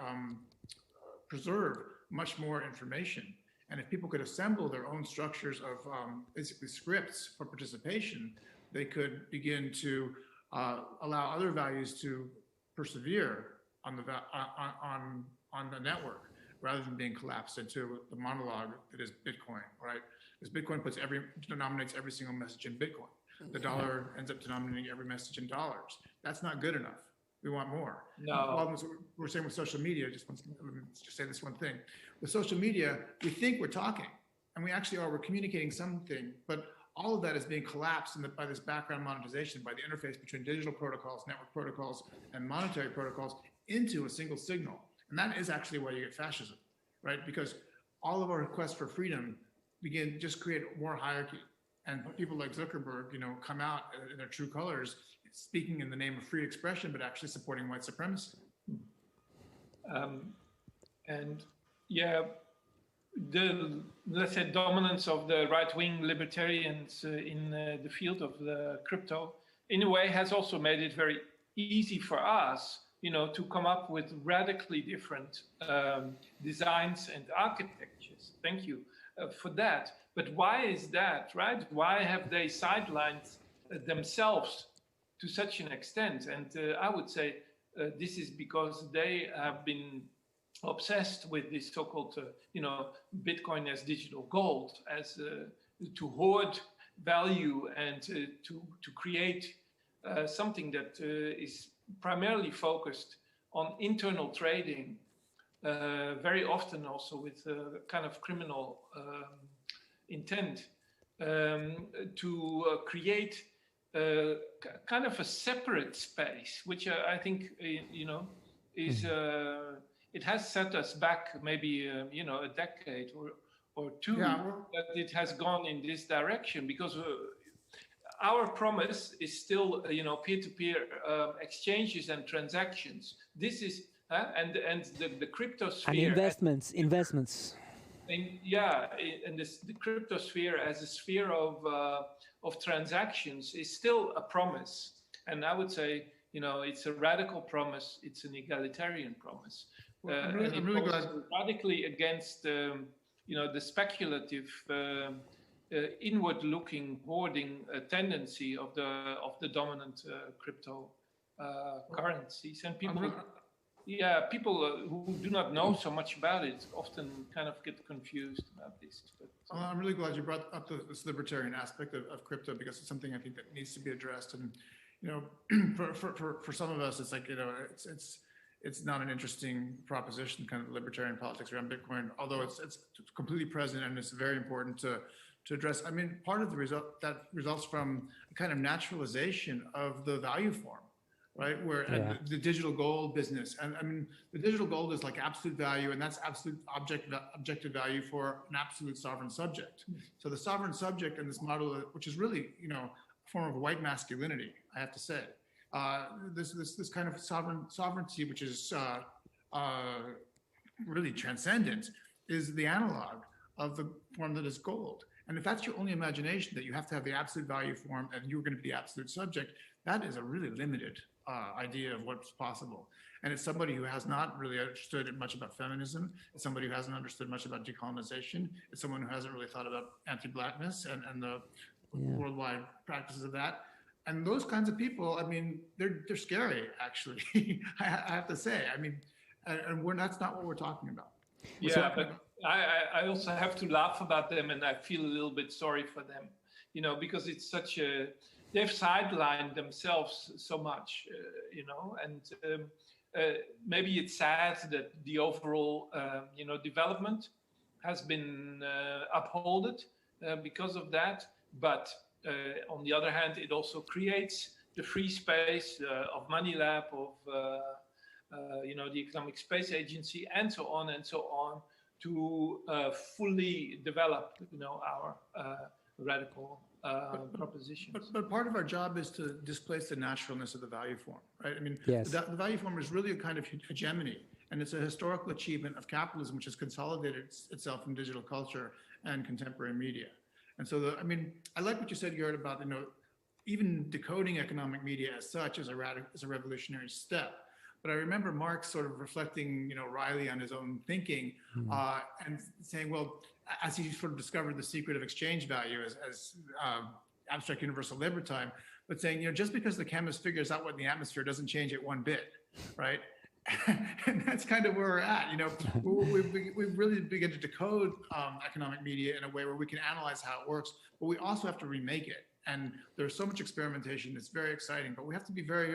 preserve much more information. And if people could assemble their own structures of basically scripts for participation, they could begin to allow other values to persevere on the network rather than being collapsed into the monologue that is Bitcoin, right? Because Bitcoin denominates every single message in Bitcoin. The dollar ends up denominating every message in dollars. That's not good enough. We want more. No. The problem is what we're saying with social media, let me just say this one thing. With social media, we think we're talking, and we actually are. We're communicating something, but all of that is being collapsed by this background monetization, by the interface between digital protocols, network protocols, and monetary protocols into a single signal. And that is actually why you get fascism, right? Because all of our requests for freedom just create more hierarchy. And people like Zuckerberg, come out in their true colors, speaking in the name of free expression, but actually supporting white supremacy. And yeah, let's say dominance of the right-wing libertarians in the field of the crypto, in a way, has also made it very easy for us, to come up with radically different designs and architectures. Thank you for that. But why is that, right? Why have they sidelined themselves to such an extent? And I would say this is because they have been obsessed with this so-called, Bitcoin as digital gold, as to hoard value and to create something that is primarily focused on internal trading, very often also with kind of criminal intent, to create kind of a separate space, which I think, is it has set us back maybe, a decade or two, that it has gone in this direction, because our promise is still, peer-to-peer exchanges and transactions. This is, and the crypto sphere. And investments. And the crypto sphere as a sphere of transactions is still a promise. And I would say, it's a radical promise. It's an egalitarian promise. Well, I'm really glad. Radically against, the speculative, inward-looking, hoarding tendency of the dominant crypto currencies. And people, who do not know so much about it often kind of get confused about this. But, well, I'm really glad you brought up this libertarian aspect of crypto, because it's something I think that needs to be addressed. And for some of us, it's like it's not an interesting proposition, kind of libertarian politics around Bitcoin, although it's completely present and it's very important to address. I mean, part of the result that results from a kind of naturalization of the value form, right? Where the digital gold business, and I mean, the digital gold is like absolute value, and that's absolute objective value for an absolute sovereign subject. So the sovereign subject in this model, which is really, a form of white masculinity, I have to say, this kind of sovereignty, which is really transcendent, is the analog of the form that is gold. And if that's your only imagination, that you have to have the absolute value form and you're going to be the absolute subject, that is a really limited idea of what's possible. And it's somebody who has not really understood much about feminism. It's somebody who hasn't understood much about decolonization. It's someone who hasn't really thought about anti-blackness and the worldwide practices of that. And those kinds of people, I mean, they're scary, actually. I have to say. I mean, and that's not what we're talking about. I also have to laugh about them, and I feel a little bit sorry for them, because it's such a, they've sidelined themselves so much, and maybe it's sad that the overall, development has been upholded because of that, but on the other hand, it also creates the free space of MoneyLab, of the Economic Space Agency, and so on to fully develop, our radical propositions. But part of our job is to displace the naturalness of the value form, right? I mean, yes. The value form is really a kind of hegemony, and it's a historical achievement of capitalism, which has consolidated itself in digital culture and contemporary media. And so, I like what you said, Geert, about, even decoding economic media as such is a revolutionary step. But I remember Marx sort of reflecting, Riley on his own thinking, and saying, well, as he sort of discovered the secret of exchange value as abstract universal libertime, but saying, just because the chemist figures out what in the atmosphere doesn't change it one bit, right? And that's kind of where we're at. We really begin to decode economic media in a way where we can analyze how it works, but we also have to remake it. And there's so much experimentation. It's very exciting, but we have to be very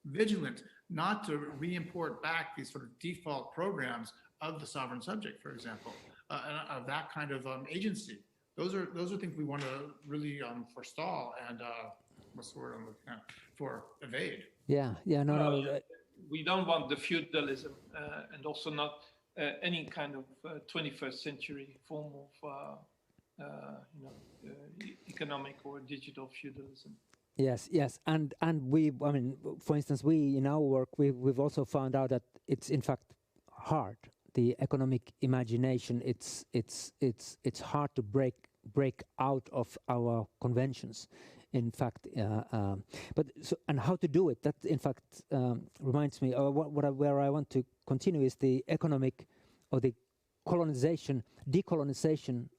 vigilant not to re-import back these sort of default programs of the sovereign subject, for example, of that kind of agency. Those are things we want to really forestall and what's the word I'm looking at, for evade. No. We don't want the feudalism and also not any kind of 21st century form of economic or digital feudalism. Yes, and we, for instance, we in our work we've also found out that it's in fact hard. The economic imagination, it's hard to break out of our conventions. In fact, and how to do it? That in fact reminds me. Where I want to continue is the economic or the decolonization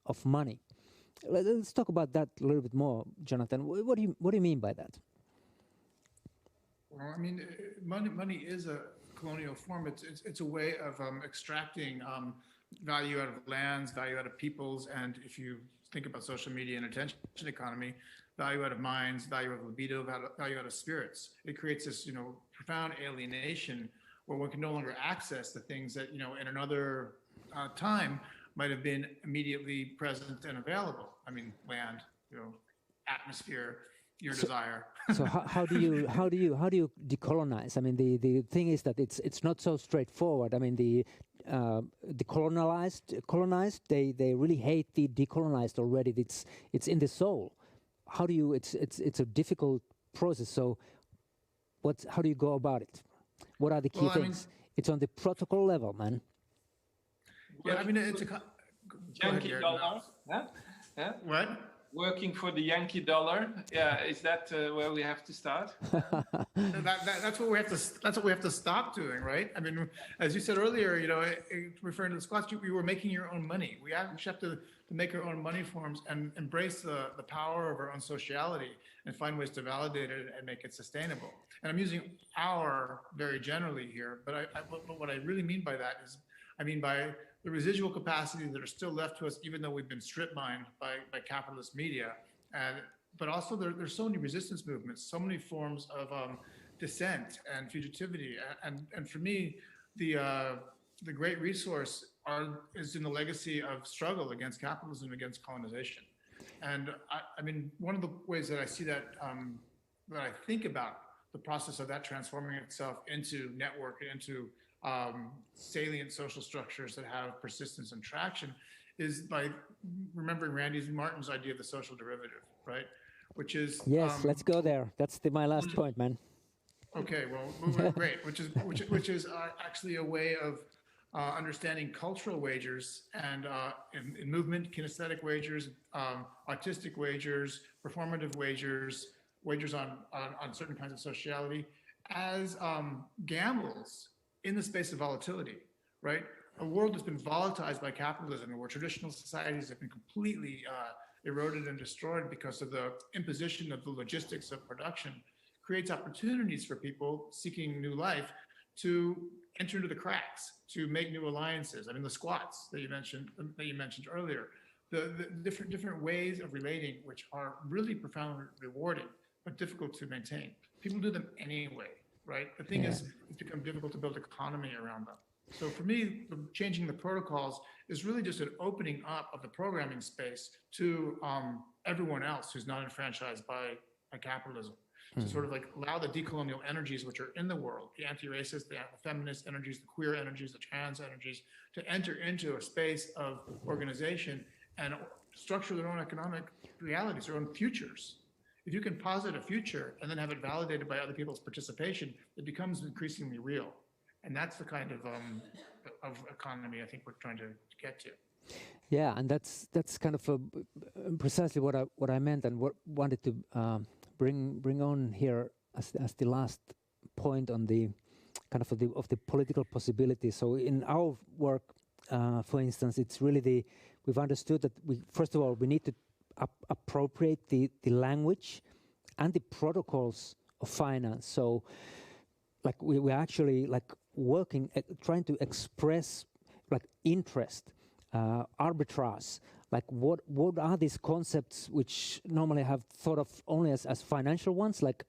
of money. Let's talk about that a little bit more, Jonathan. What do you mean by that? Well, money is a colonial form. It's a way of extracting value out of lands, value out of peoples, and if you think about social media and attention economy, value out of minds, value out of libido, value out of spirits. It creates this, profound alienation where one can no longer access the things that, in another time might have been immediately present and available. Land, atmosphere, your desire. So how do you decolonize? The thing is that it's not so straightforward. The colonized, they really hate the decolonized already. It's in the soul. How do you? It's a difficult process. So, how do you go about it? What are the key things? It's on the protocol level, man. Yeah, it's a Yankee dollar. Yeah. What? Working for the Yankee dollar. Yeah, is that where we have to start? That's what we have to. That's what we have to stop doing, right? As you said earlier, referring to the Scots, you were making your own money. We have to make our own money forms and embrace the power of our own sociality and find ways to validate it and make it sustainable. And I'm using "our" very generally here, but what I really mean by that is, by the residual capacity that are still left to us, even though we've been strip mined by capitalist media. But also there's so many resistance movements, so many forms of dissent and fugitivity. And for me, the great resource is in the legacy of struggle against capitalism, against colonization. And one of the ways that I see that, that I think about the process of that transforming itself into network, into salient social structures that have persistence and traction, is by remembering Randy Martin's idea of the social derivative, right? Which is let's go there. That's my last point, man. Okay, well, great. Which is actually a way of understanding cultural wagers and in movement, kinesthetic wagers, artistic wagers, performative wagers on certain kinds of sociality as gambles in the space of volatility, right? A world that's been volatilized by capitalism, where traditional societies have been completely eroded and destroyed because of the imposition of the logistics of production, creates opportunities for people seeking new life to enter into the cracks, to make new alliances. I mean, the squats that you mentioned earlier, the different ways of relating, which are really profoundly rewarding, but difficult to maintain. People do them anyway, right? The thing is, it's become difficult to build economy around them. So for me, changing the protocols is really just an opening up of the programming space to everyone else who's not enfranchised by capitalism. To sort of like allow the decolonial energies which are in the world, the anti-racist, the feminist energies, the queer energies, the trans energies, to enter into a space of organization and structure their own economic realities, their own futures. If you can posit a future and then have it validated by other people's participation, it becomes increasingly real. And that's the kind of economy I think we're trying to get to. Yeah, and that's kind of precisely what I meant and what wanted to bring on here as the last point on the kind of the political possibilities. So in our work, for instance, it's really we've understood that first of all we need to appropriate the language and the protocols of finance. So like we're actually like working trying to express like interest, arbitrage, like what are these concepts which normally have thought of only as financial ones, like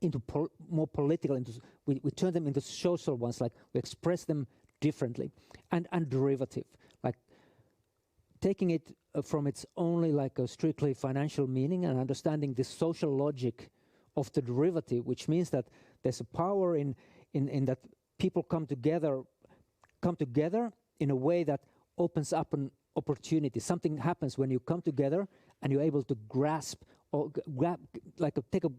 into more political, we turn them into social ones, like we express them differently, and derivative, like taking it from its only like a strictly financial meaning and understanding the social logic of the derivative, which means that there's a power in that people come together in a way that opens up an opportunity. Something happens when you come together and you're able to grasp or take a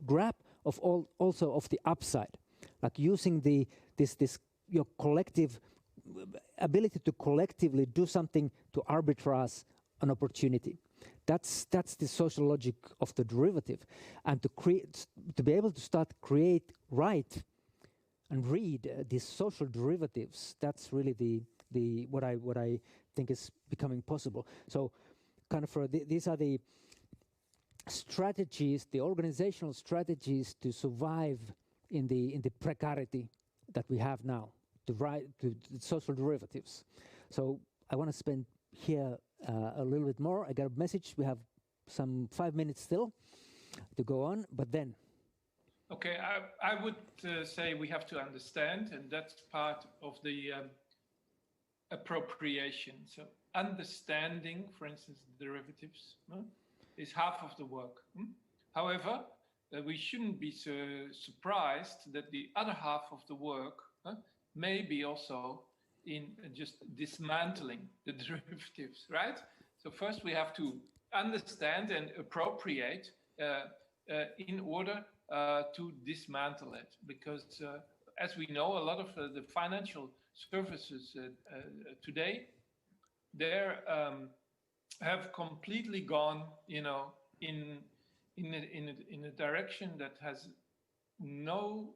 grab of also of the upside, like using this your collective ability to collectively do something to arbitrage an opportunity. That's the social logic of the derivative, and to be able to start write and read these social derivatives. That's really the what I think is becoming possible. So, kind of these are the strategies, the organizational strategies to survive in the precarity that we have now, to the social derivatives. So I want to spend here a little bit more. I got a message. We have some 5 minutes still to go on, but then. Okay, I would say we have to understand, and that's part of the appropriation. So understanding, for instance, derivatives is half of the work. However, we shouldn't be so surprised that the other half of the work may be also in just dismantling the derivatives, right? So first we have to understand and appropriate in order to dismantle it, because as we know, a lot of the financial services today, they have completely gone, in a direction that has no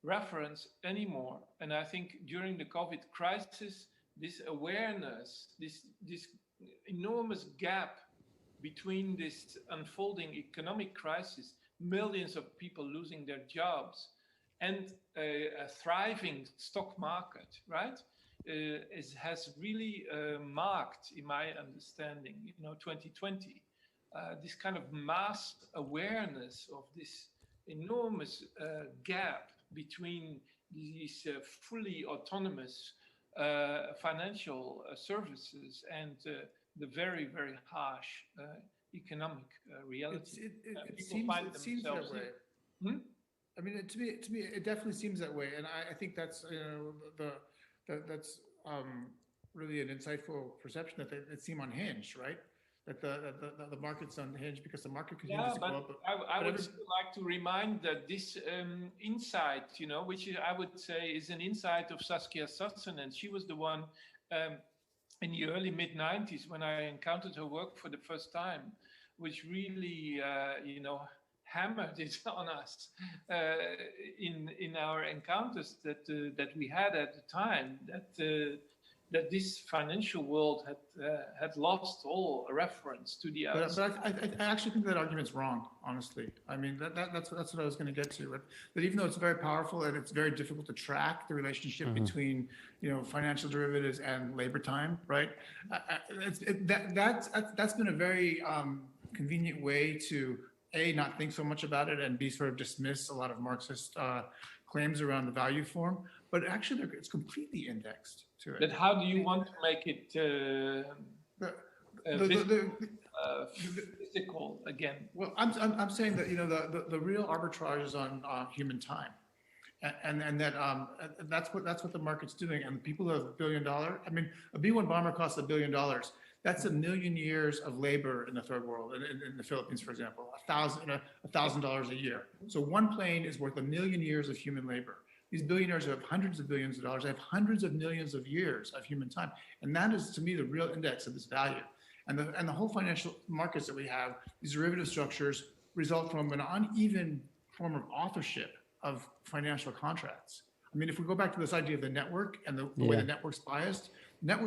reference anymore. And I think during the COVID crisis, this awareness, this enormous gap between this unfolding economic crisis, millions of people losing their jobs, and a thriving stock market, right? Has really marked, in my understanding, 2020, this kind of mass awareness of this enormous gap between these fully autonomous financial services and the very, very harsh economic reality. It seems that way. I mean, to me, it definitely seems that way, and I think that's that's really an insightful perception that it seems unhinged, right? That the market's unhinged because the market continues to go up. I would still like to remind that this insight, which I would say is an insight of Saskia Sassen, and she was the one in the early mid-90s when I encountered her work for the first time, which really, hammered it on us in our encounters that we had at the time. That that this financial world had lost all reference to the outside. But I actually think that argument's wrong, honestly. I mean, that's what I was going to get to. That even though it's very powerful and it's very difficult to track the relationship between, financial derivatives and labor time, right? That's been a very convenient way to A, not think so much about it, and B, sort of dismiss a lot of Marxist claims around the value form. But actually, it's completely indexed to it. But how do you want to make it physical again? Well, I'm saying that the real arbitrage is on human time, and that's what the market's doing. And people who have $1 billion, I mean, a B-1 bomber costs $1 billion. That's 1 million years of labor in the third world, in the Philippines, for example, $1,000 a year. So one plane is worth 1 million years of human labor. These billionaires have hundreds of billions of dollars. They have hundreds of millions of years of human time. And that is, to me, the real index of this value. And the whole financial markets that we have, these derivative structures, result from an uneven form of authorship of financial contracts. I mean, if we go back to this idea of the network and the way the network's biased in a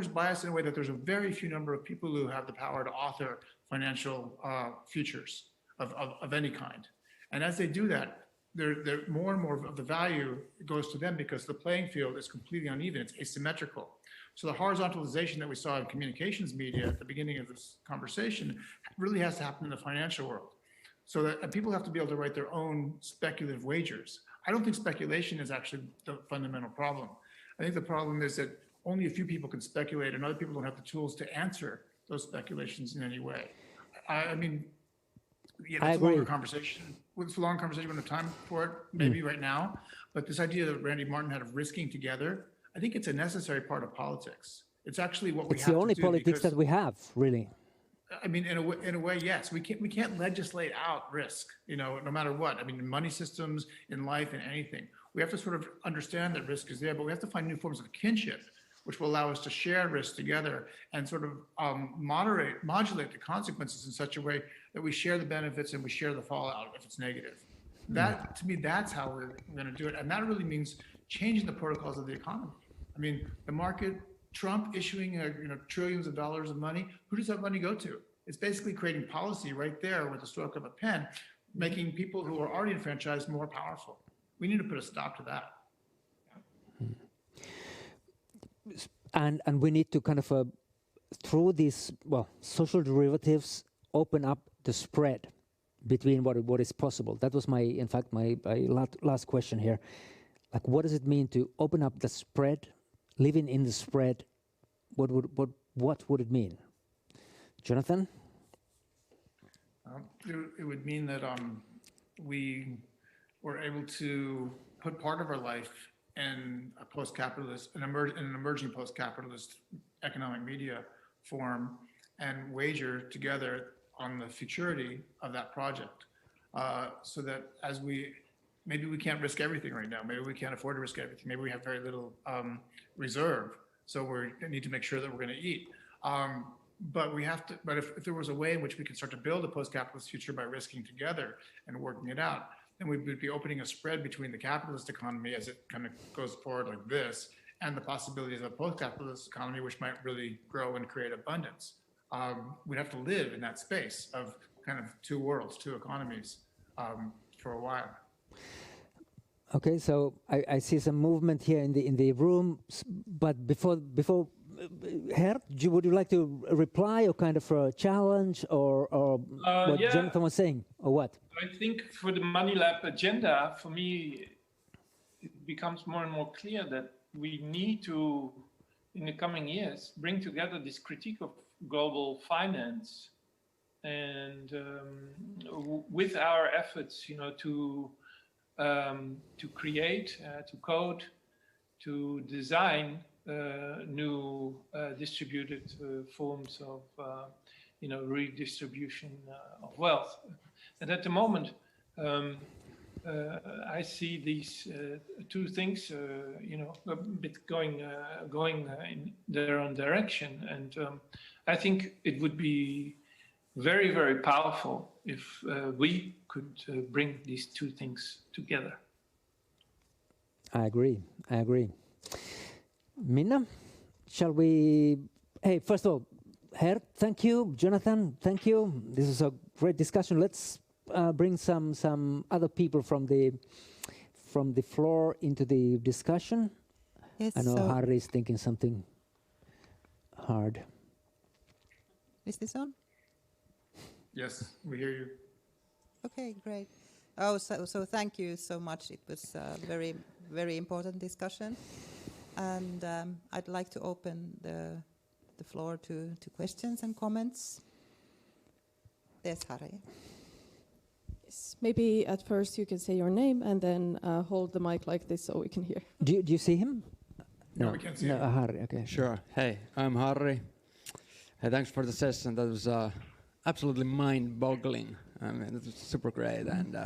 way that there's a very few number of people who have the power to author financial futures of any kind. And as they do that, they're more and more of the value goes to them because the playing field is completely uneven. It's asymmetrical. So the horizontalization that we saw in communications media at the beginning of this conversation really has to happen in the financial world. So that people have to be able to write their own speculative wagers. I don't think speculation is actually the fundamental problem. I think the problem is that only a few people can speculate and other people don't have the tools to answer those speculations in any way. I mean, it's a longer conversation. It's a long conversation. We don't have time for it, maybe right now. But this idea that Randy Martin had of risking together, I think it's a necessary part of politics. It's actually what we have to do. It's the only politics that we have, really. I mean, in a way, yes. We can't legislate out risk, no matter what. I mean, in money systems, in life, in anything. We have to sort of understand that risk is there, but we have to find new forms of kinship, which will allow us to share risk together and sort of modulate the consequences in such a way that we share the benefits and we share the fallout if it's negative. That, to me, that's how we're going to do it. And that really means changing the protocols of the economy. I mean, the market, Trump issuing trillions of dollars of money, who does that money go to? It's basically creating policy right there with the stroke of a pen, making people who are already enfranchised more powerful. We need to put a stop to that. And we need to kind of, through these, social derivatives, open up the spread between what is possible. That was my last question here. Like, what does it mean to open up the spread, living in the spread? What would it mean? Jonathan? It would mean that we were able to put part of our life in a post-capitalist, an emerging post-capitalist economic media form, and wager together on the futurity of that project, so that maybe we can't risk everything right now. Maybe we can't afford to risk everything. Maybe we have very little reserve, so we need to make sure that we're going to eat. But we have to. But if there was a way in which we could start to build a post-capitalist future by risking together and working it out, then we would be opening a spread between the capitalist economy as it kind of goes forward like this, and the possibilities of a post-capitalist economy, which might really grow and create abundance. We'd have to live in that space of kind of two worlds, two economies, for a while. Okay, so I see some movement here in the room, but before Gert, would you like to reply or kind of challenge or what Jonathan was saying, or what? I think for the MoneyLab agenda, for me, it becomes more and more clear that we need to, in the coming years, bring together this critique of global finance and with our efforts, to create, to code, to design new distributed forms of, redistribution of wealth. And at the moment, I see these two things, a bit going in their own direction. And I think it would be very, very powerful if we could bring these two things together. I agree. Minna, shall we? Hey, first of all, Gert, thank you. Jonathan, thank you. This is a great discussion. Let's bring some other people from the floor into the discussion. Yes, I know Harry is thinking something hard. Is this on? Yes, we hear you. Okay, great. Oh, so thank you so much. It was a very, very important discussion. And I'd like to open the floor to questions and comments. There's Harry. Yes, maybe at first you can say your name and then hold the mic like this so we can hear. Do you see him? No, we can't see him. Harry, okay. Sure. Hey, I'm Harry. Hey, thanks for the session. That was absolutely mind-boggling. I mean, it was super great. And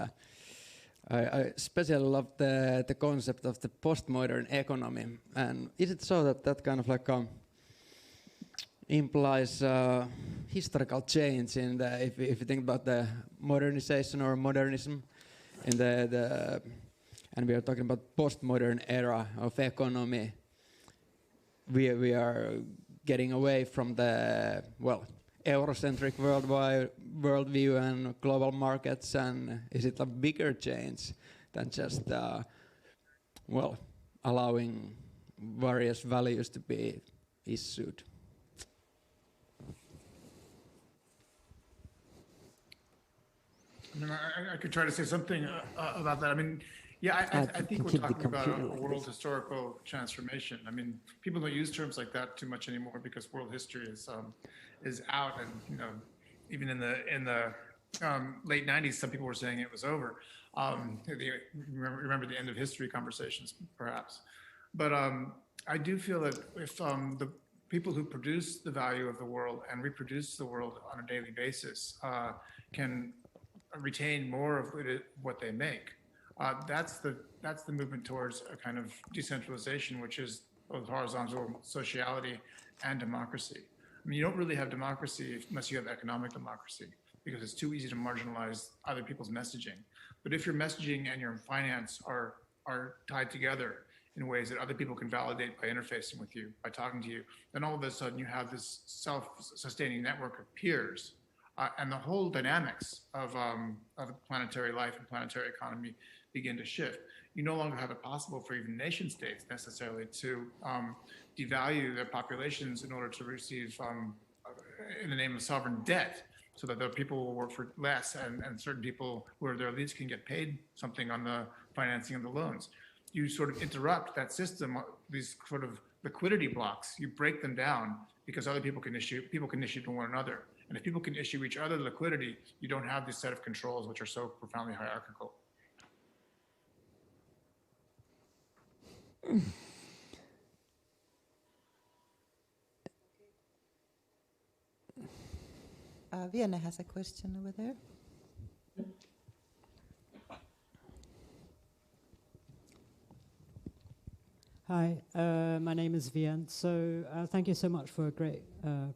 I especially loved the concept of the postmodern economy. And is it so that kind of like implies historical change in the, if you think about the modernization or modernism in the and we are talking about postmodern era of economy, we are getting away from the, well, Eurocentric worldview and global markets, and is it a bigger change than just, well, allowing various values to be issued? I mean, I could try to say something about that. I mean, yeah, I think we're talking about a world historical transformation. I mean, people don't use terms like that too much anymore because world history is out, and you know, even in the late '90s, some people were saying it was over. Remember the end of history conversations, perhaps. But I do feel that if the people who produce the value of the world and reproduce the world on a daily basis can retain more of what they make, that's the movement towards a kind of decentralization, which is both horizontal sociality and democracy. I mean, you don't really have democracy unless you have economic democracy, because it's too easy to marginalize other people's messaging. But if your messaging and your finance are tied together in ways that other people can validate by interfacing with you, by talking to you, then all of a sudden you have this self-sustaining network of peers. And the whole dynamics of planetary life and planetary economy begin to shift. You no longer have it possible for even nation states necessarily to devalue their populations in order to receive, in the name of sovereign debt, so that the people will work for less, and certain people who are their elites can get paid something on the financing of the loans. You sort of interrupt that system, these sort of liquidity blocks. You break them down because other people can issue to one another. And if people can issue each other liquidity, you don't have this set of controls which are so profoundly hierarchical. Virtanen has a question over there. Hi, my name is Virtanen. So thank you so much for a great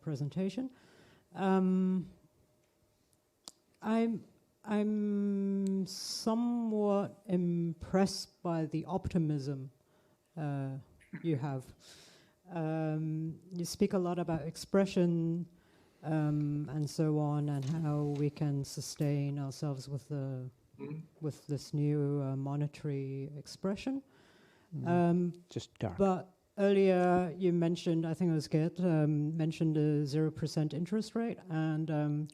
presentation. I'm somewhat impressed by the optimism you have. You speak a lot about expression and so on, and how we can sustain ourselves with this new monetary expression. Just dark. But earlier you mentioned, I think it was Geert, mentioned a 0% interest rate. And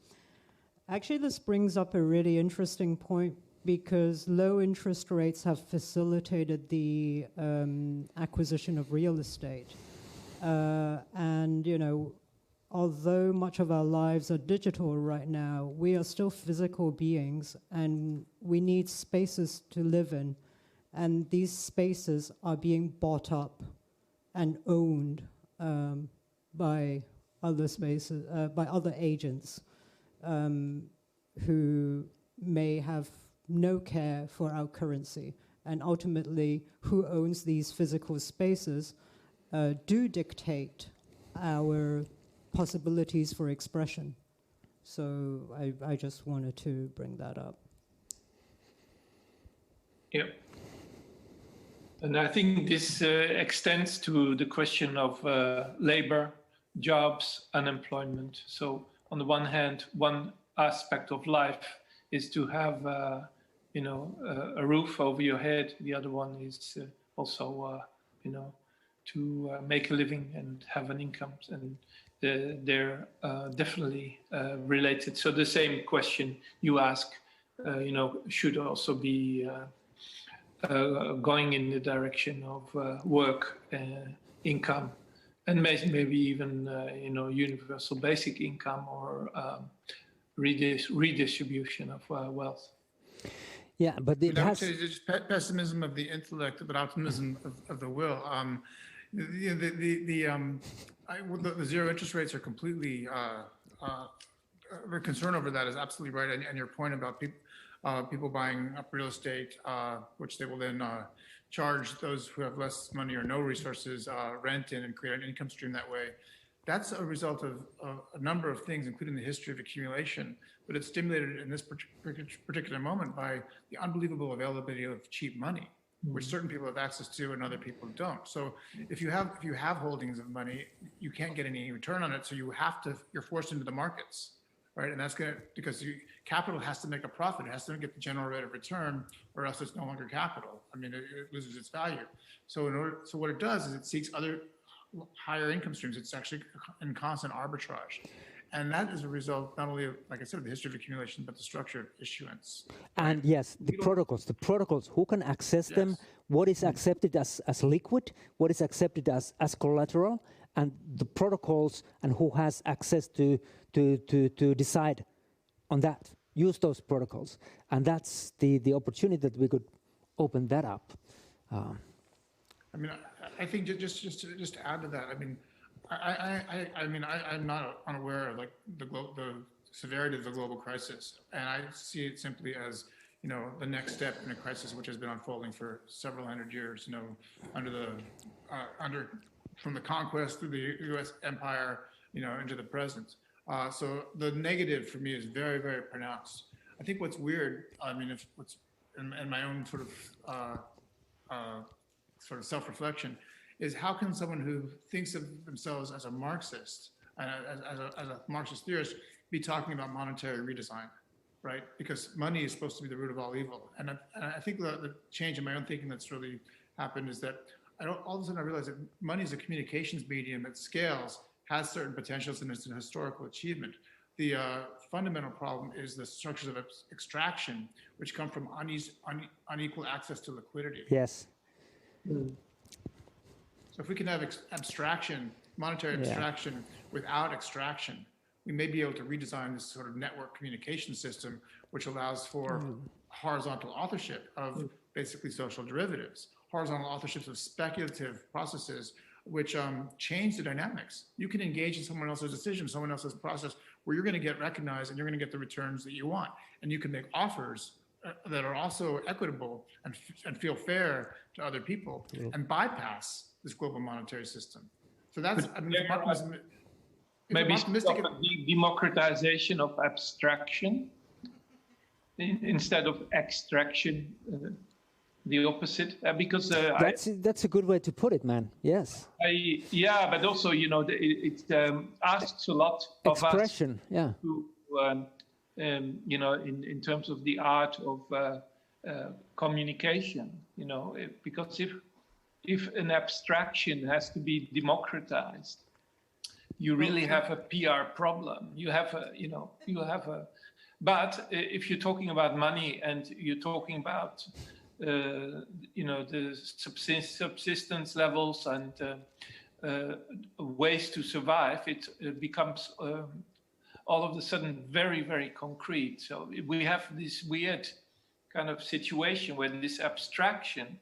actually this brings up a really interesting point, because low interest rates have facilitated the acquisition of real estate. And, you know, although much of our lives are digital right now, we are still physical beings, and we need spaces to live in. And these spaces are being bought up and owned by other spaces, by other agents who may have no care for our currency. And ultimately, who owns these physical spaces do dictate our possibilities for expression. So I just wanted to bring that up. Yep. And I think this extends to the question of labor, jobs, unemployment. So on the one hand, one aspect of life is to have, a roof over your head. The other one is also, to make a living and have an income. And they're definitely related. So the same question you ask, should also be going in the direction of work, income, and maybe even universal basic income or redistribution of wealth. Yeah, but it has... I would say just pessimism of the intellect, but optimism of the will. The zero interest rates are completely. The concern over that is absolutely right, and your point about people buying up real estate, which they will then charge those who have less money or no resources rent in and create an income stream that way. That's a result of a number of things, including the history of accumulation, but it's stimulated in this particular moment by the unbelievable availability of cheap money, which certain people have access to and other people don't. So if you have holdings of money, you can't get any return on it, so you're forced into the markets, right? And that's because capital has to make a profit, it has to get the general rate of return, or else it's no longer capital. I mean, it loses its value. So what it does is it seeks other higher income streams. It's actually in constant arbitrage. And that is a result, not only of, like I said, the history of accumulation, but the structure of issuance. And yes, the protocols, who can access them, what is accepted as liquid, what is accepted as collateral, and the protocols, and who has access to decide on that, use those protocols. And that's the opportunity that we could open that up. I mean, I think just to add to that, I mean, I'm not unaware of like the severity of the global crisis, and I see it simply as the next step in a crisis which has been unfolding for several hundred years. From the conquest through the U.S. empire, into the present. So the negative for me is very, very pronounced. I think what's weird, I mean, what's in my own sort of self-reflection, is how can someone who thinks of themselves as a Marxist, as a Marxist theorist, be talking about monetary redesign, right? Because money is supposed to be the root of all evil. And I think the change in my own thinking that's really happened is that all of a sudden I realized that money is a communications medium that scales, has certain potentials, and it's an historical achievement. The fundamental problem is the structures of extraction, which come from unequal access to liquidity. Yes. So if we can have abstraction, monetary abstraction without extraction, we may be able to redesign this sort of network communication system, which allows for horizontal authorship of basically social derivatives, horizontal authorships of speculative processes, which change the dynamics. You can engage in someone else's decision, someone else's process, where you're going to get recognized and you're going to get the returns that you want. And you can make offers that are also equitable and feel fair to other people and bypass this global monetary system. So that's, I mean, maybe the democratization of abstraction instead of extraction, the opposite, because that's a good way to put it, man. Yes. But also, it asks a lot of expression. Us to, in terms of the art of communication. Because if an abstraction has to be democratized, you really have a PR problem. But if you're talking about money and you're talking about the subsistence levels and ways to survive, it becomes all of a sudden very, very concrete. So we have this weird kind of situation where this abstraction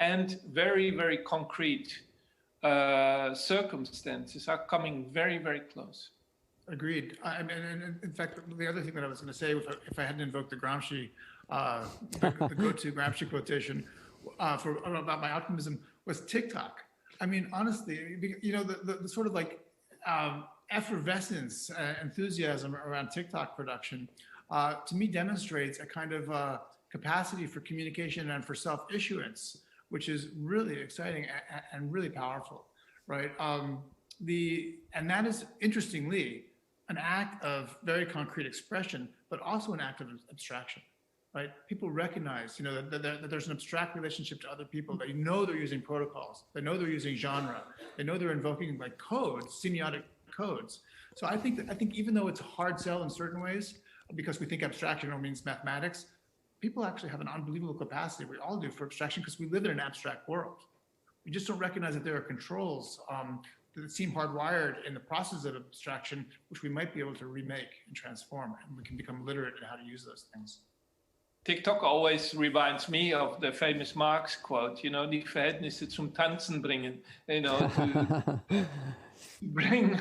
and very, very concrete circumstances are coming very, very close. Agreed. And in fact, the other thing that I was going to say, if I hadn't invoked the Gramsci, the go-to Gramsci quotation about my optimism, was TikTok. I mean, honestly, the sort of like effervescence, enthusiasm around TikTok production, to me demonstrates a kind of capacity for communication and for self-issuance, which is really exciting and really powerful, right? And that is, interestingly, an act of very concrete expression, but also an act of abstraction, right? People recognize, that there's an abstract relationship to other people. They know they're using protocols. They know they're using genre. They know they're invoking like codes, semiotic codes. So I think even though it's a hard sell in certain ways, because we think abstraction means mathematics, people actually have an unbelievable capacity. We all do for abstraction because we live in an abstract world. We just don't recognize that there are controls that seem hardwired in the process of abstraction, which we might be able to remake and transform, and we can become literate in how to use those things. TikTok always reminds me of the famous Marx quote, die Verhältnisse zum Tanzen bringen, to bring,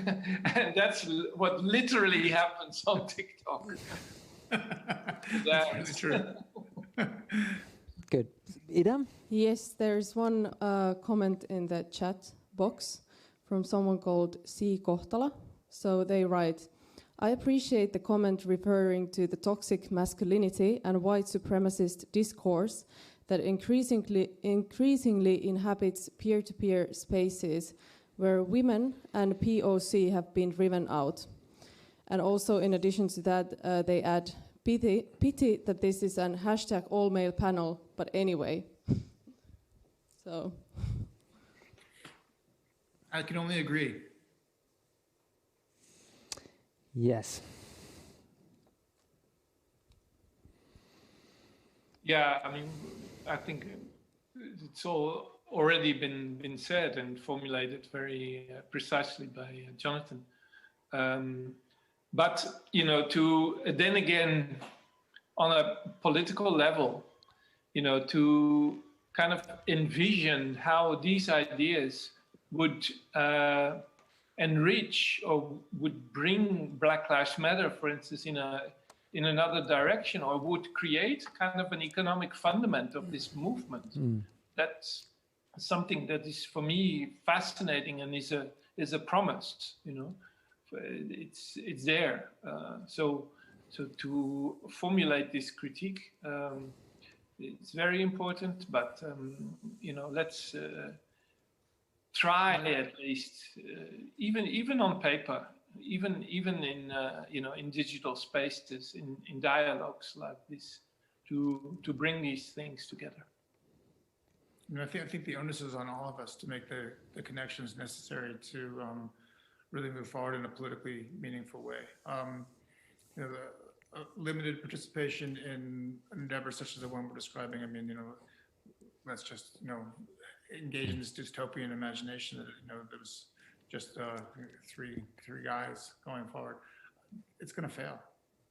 and that's what literally happens on TikTok. That's really true. Good. Ida? Yes, there's one comment in the chat box from someone called C. Kohtala. So they write, I appreciate the comment referring to the toxic masculinity and white supremacist discourse that increasingly inhabits peer-to-peer spaces where women and POC have been driven out. And also in addition to that, they add, pity that this is an hashtag all-male panel, but anyway. So. I can only agree. Yes. Yeah, I think it's all already been said and formulated very precisely by Jonathan. But, to then again, on a political level, to kind of envision how these ideas would enrich or would bring Black Lives Matter, for instance, in another direction, or would create kind of an economic fundament of this movement. That's something that is, for me, fascinating and is a promise. It's there. So to formulate this critique, it's very important. But let's try at least, even on paper, even in in digital spaces, in dialogues like this, to bring these things together. I think the onus is on all of us to make the connections necessary to really move forward in a politically meaningful way. The limited participation in endeavors such as the one we're describing. Let's just engage in this dystopian imagination that there was just three guys going forward. It's going to fail.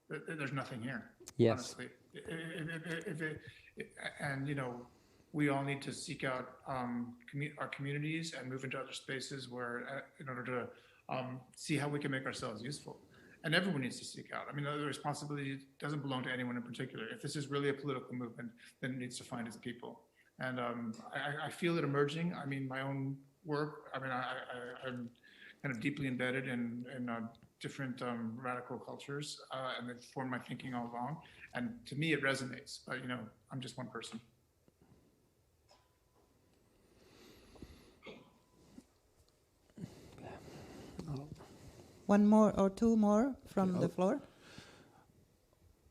There's nothing here. Yes. Honestly, we all need to seek out our communities and move into other spaces where, in order to see how we can make ourselves useful. And everyone needs to seek out. The responsibility doesn't belong to anyone in particular. If this is really a political movement, then it needs to find its people. And I feel it emerging. My own work, I'm kind of deeply embedded in different radical cultures, and they've formed my thinking all along. And to me, it resonates. But, I'm just one person. One more or two more from the floor.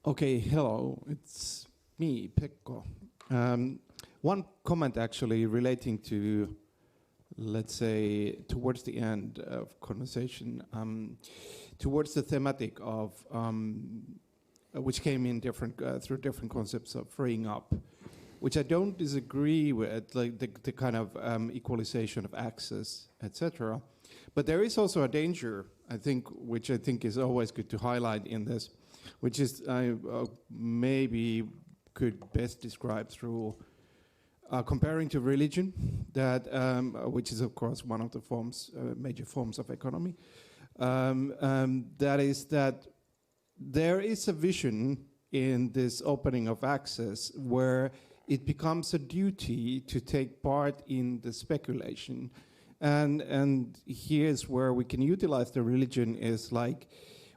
Okay, hello, it's me, Pekko. One comment actually relating to, let's say, towards the end of conversation, towards the thematic of, which came in through different concepts of freeing up, which I don't disagree with, like the kind of equalization of access, etc. But there is also a danger, I think, which I think is always good to highlight in this, which is maybe could best describe through comparing to religion, that which is of course one of the forms, major forms of economy. That is that there is a vision in this opening of access where it becomes a duty to take part in the speculation. And here's where we can utilize the religion is like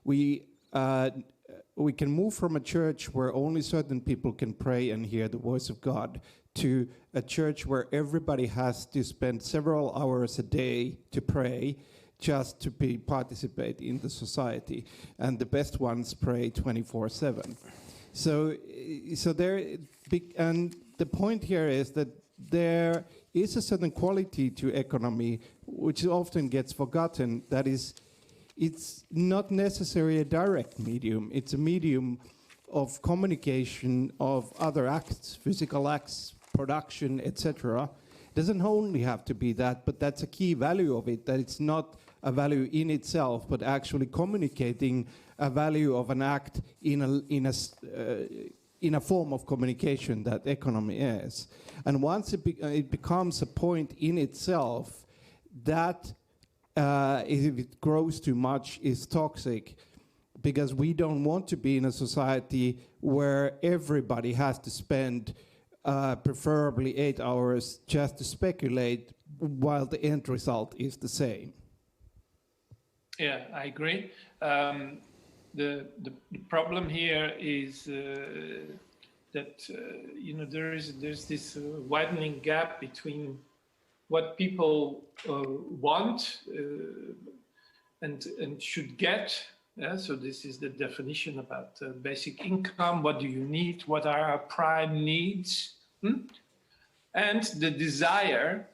we can move from a church where only certain people can pray and hear the voice of God to a church where everybody has to spend several hours a day to pray just to participate in the society, and the best ones pray 24/7. So and the point here is that there is a certain quality to economy which often gets forgotten. That is, it's not necessarily a direct medium. It's a medium of communication of other acts, physical acts, production, etc. Doesn't only have to be that, but that's a key value of it, that it's not a value in itself, but actually communicating a value of an act in a form of communication that economy is. And once it becomes a point in itself, that if it grows too much is toxic, because we don't want to be in a society where everybody has to spend preferably 8 hours just to speculate while the end result is the same. Yeah, I agree. The problem here is that there's this widening gap between what people want and should get. Yeah? So this is the definition about basic income. What do you need? What are our prime needs? And the desire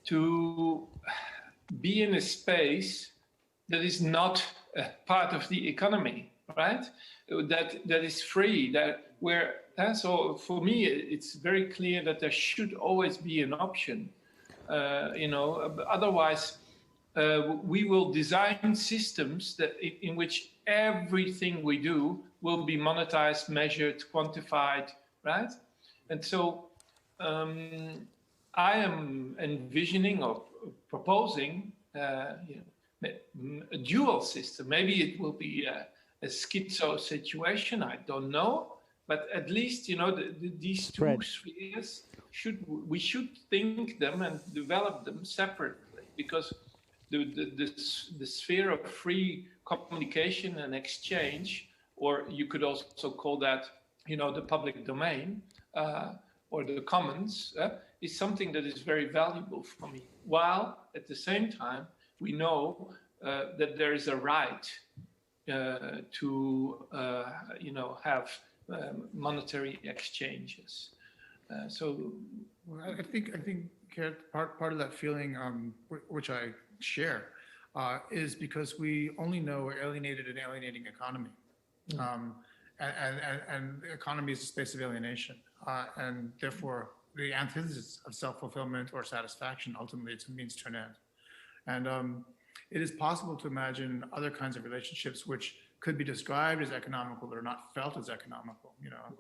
to be in a space that is not part of the economy, right? That is free. So for me, it's very clear that there should always be an option. Otherwise, we will design systems in which everything we do will be monetized, measured, quantified, right? And so I am envisioning or proposing a dual system. Maybe it will be a schizo situation, I don't know, but at least these two spheres we should think them and develop them separately, because the sphere of free communication and exchange, or you could also call that the public domain or the commons, is something that is very valuable for me, while at the same time we know that there is a right to have monetary exchanges. I think Geert, part of that feeling, which I share, is because we only know alienated and alienating economy, and the economy is a space of alienation, and therefore the antithesis of self-fulfillment or satisfaction. Ultimately, it's a means to an end. And it is possible to imagine other kinds of relationships which could be described as economical but are not felt as economical,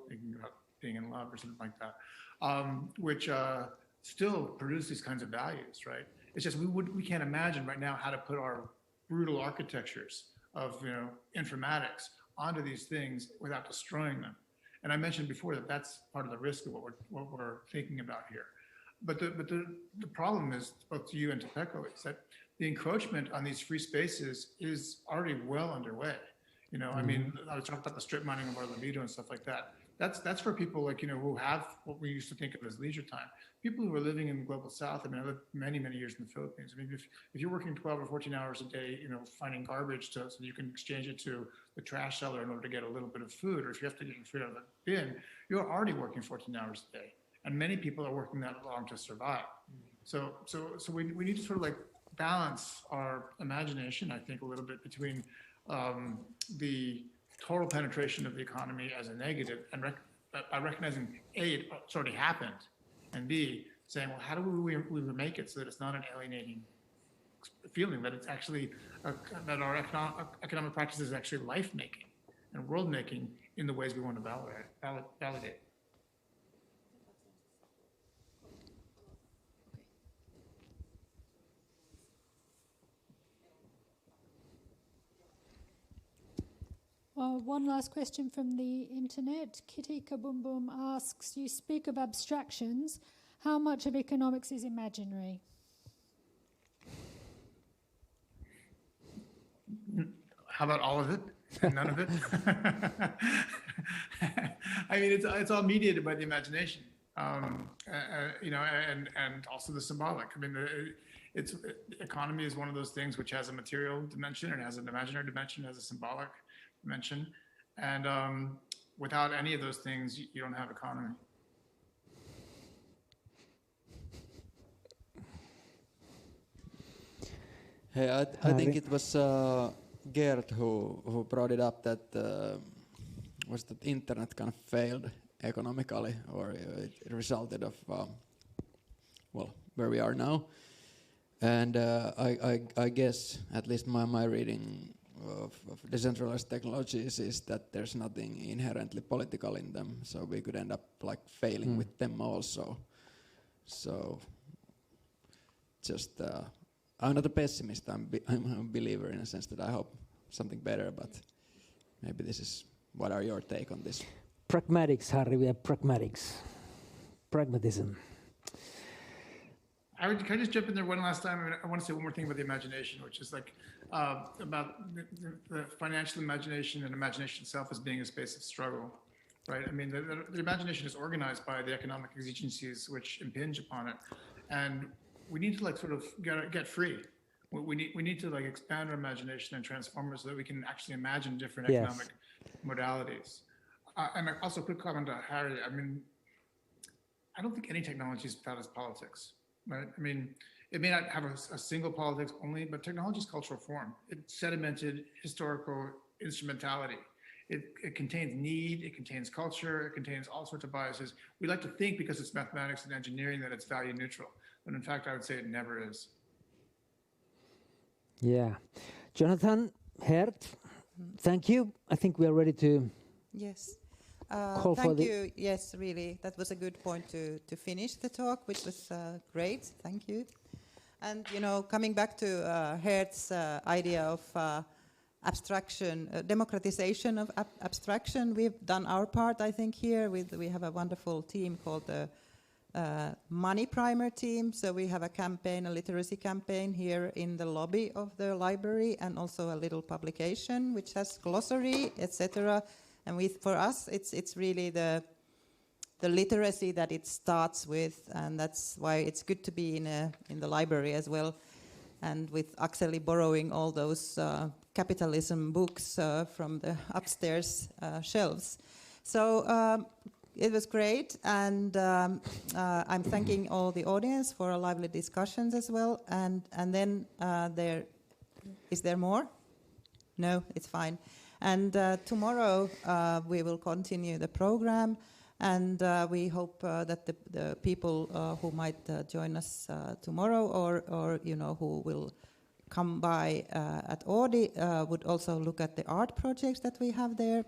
thinking about being in love or something like that, which still produce these kinds of values, right? It's just we can't imagine right now how to put our brutal architectures of informatics onto these things without destroying them. And I mentioned before that that's part of the risk of what we're thinking about here. But the problem is, both to you and to Pekko, is that the encroachment on these free spaces is already well underway. I mean, I was talking about the strip mining of our libido and stuff like that. That's for people like, who have what we used to think of as leisure time. People who are living in the global south. I mean, I lived many, many years in the Philippines. I mean, if you're working 12 or 14 hours a day, finding garbage so you can exchange it to the trash seller in order to get a little bit of food, or if you have to get your food out of the bin, you're already working 14 hours a day. And many people are working that long to survive. So we need to sort of like balance our imagination, I think, a little bit between the total penetration of the economy as a negative, and by recognizing A, it's already happened, and B, saying, well, how do we make it so that it's not an alienating feeling, that it's actually that our economic practice is actually life-making and world-making in the ways we want to validate. One last question from the internet. Kitty Kaboom asks, you speak of abstractions. How much of economics is imaginary? How about all of it? None of it? I mean, it's all mediated by the imagination. and also the symbolic. I mean, economy is one of those things which has a material dimension, and has an imaginary dimension, has a symbolic dimension, and without any of those things, you don't have economy. Hey, I think it was Geert who brought it up that was that internet kind of failed economically, or it resulted of where we are now. And I guess at least my reading of decentralized technologies is that there's nothing inherently political in them, so we could end up like failing with them also. So just I'm not a pessimist. I'm a believer in a sense that I hope something better, but maybe this is, what are your take on this? Pragmatics, Harry, we are pragmatics. Pragmatism. Can I just jump in there one last time? I want to say one more thing about the imagination, which is like about the financial imagination and imagination itself as being a space of struggle, right? I mean, the imagination is organized by the economic exigencies which impinge upon it, and we need to like sort of get free. We need to like expand our imagination and transform it so that we can actually imagine different economic modalities. And also, a quick comment to Harry. I mean, I don't think any technology is without its politics, right? I mean, it may not have a single politics only, but technology is cultural form. It's sedimented historical instrumentality. It contains need, it contains culture, it contains all sorts of biases. We like to think because it's mathematics and engineering that it's value neutral. But in fact, I would say it never is. Yeah. Jonathan, Geert, thank you. I think we are ready to Yes. call for Thank the... you. Yes, really. That was a good point to finish the talk, which was great. Thank you. And, you know, coming back to Geert's idea of abstraction, democratization of abstraction, we've done our part, I think, here. We have a wonderful team called the Money Primer team. So we have a campaign, a literacy campaign here in the lobby of the library, and also a little publication which has glossary, etc. And for us, it's really the literacy that it starts with, and that's why it's good to be in the library as well. And with Akseli borrowing all those capitalism books from the upstairs shelves. So it was great, and I'm thanking all the audience for a lively discussions as well. And then is there more? No, it's fine. And tomorrow we will continue the program, and we hope that the people who might join us tomorrow, or you know, who will come by at Audi, would also look at the art projects that we have there,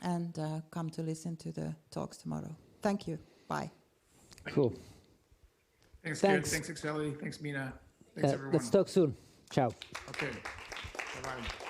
and come to listen to the talks tomorrow. Thank you. Bye. Cool. Thanks, Geert. Thanks, Akseli. Thanks, Mina. Thanks, everyone. Let's talk soon. Ciao. Okay. Bye-bye.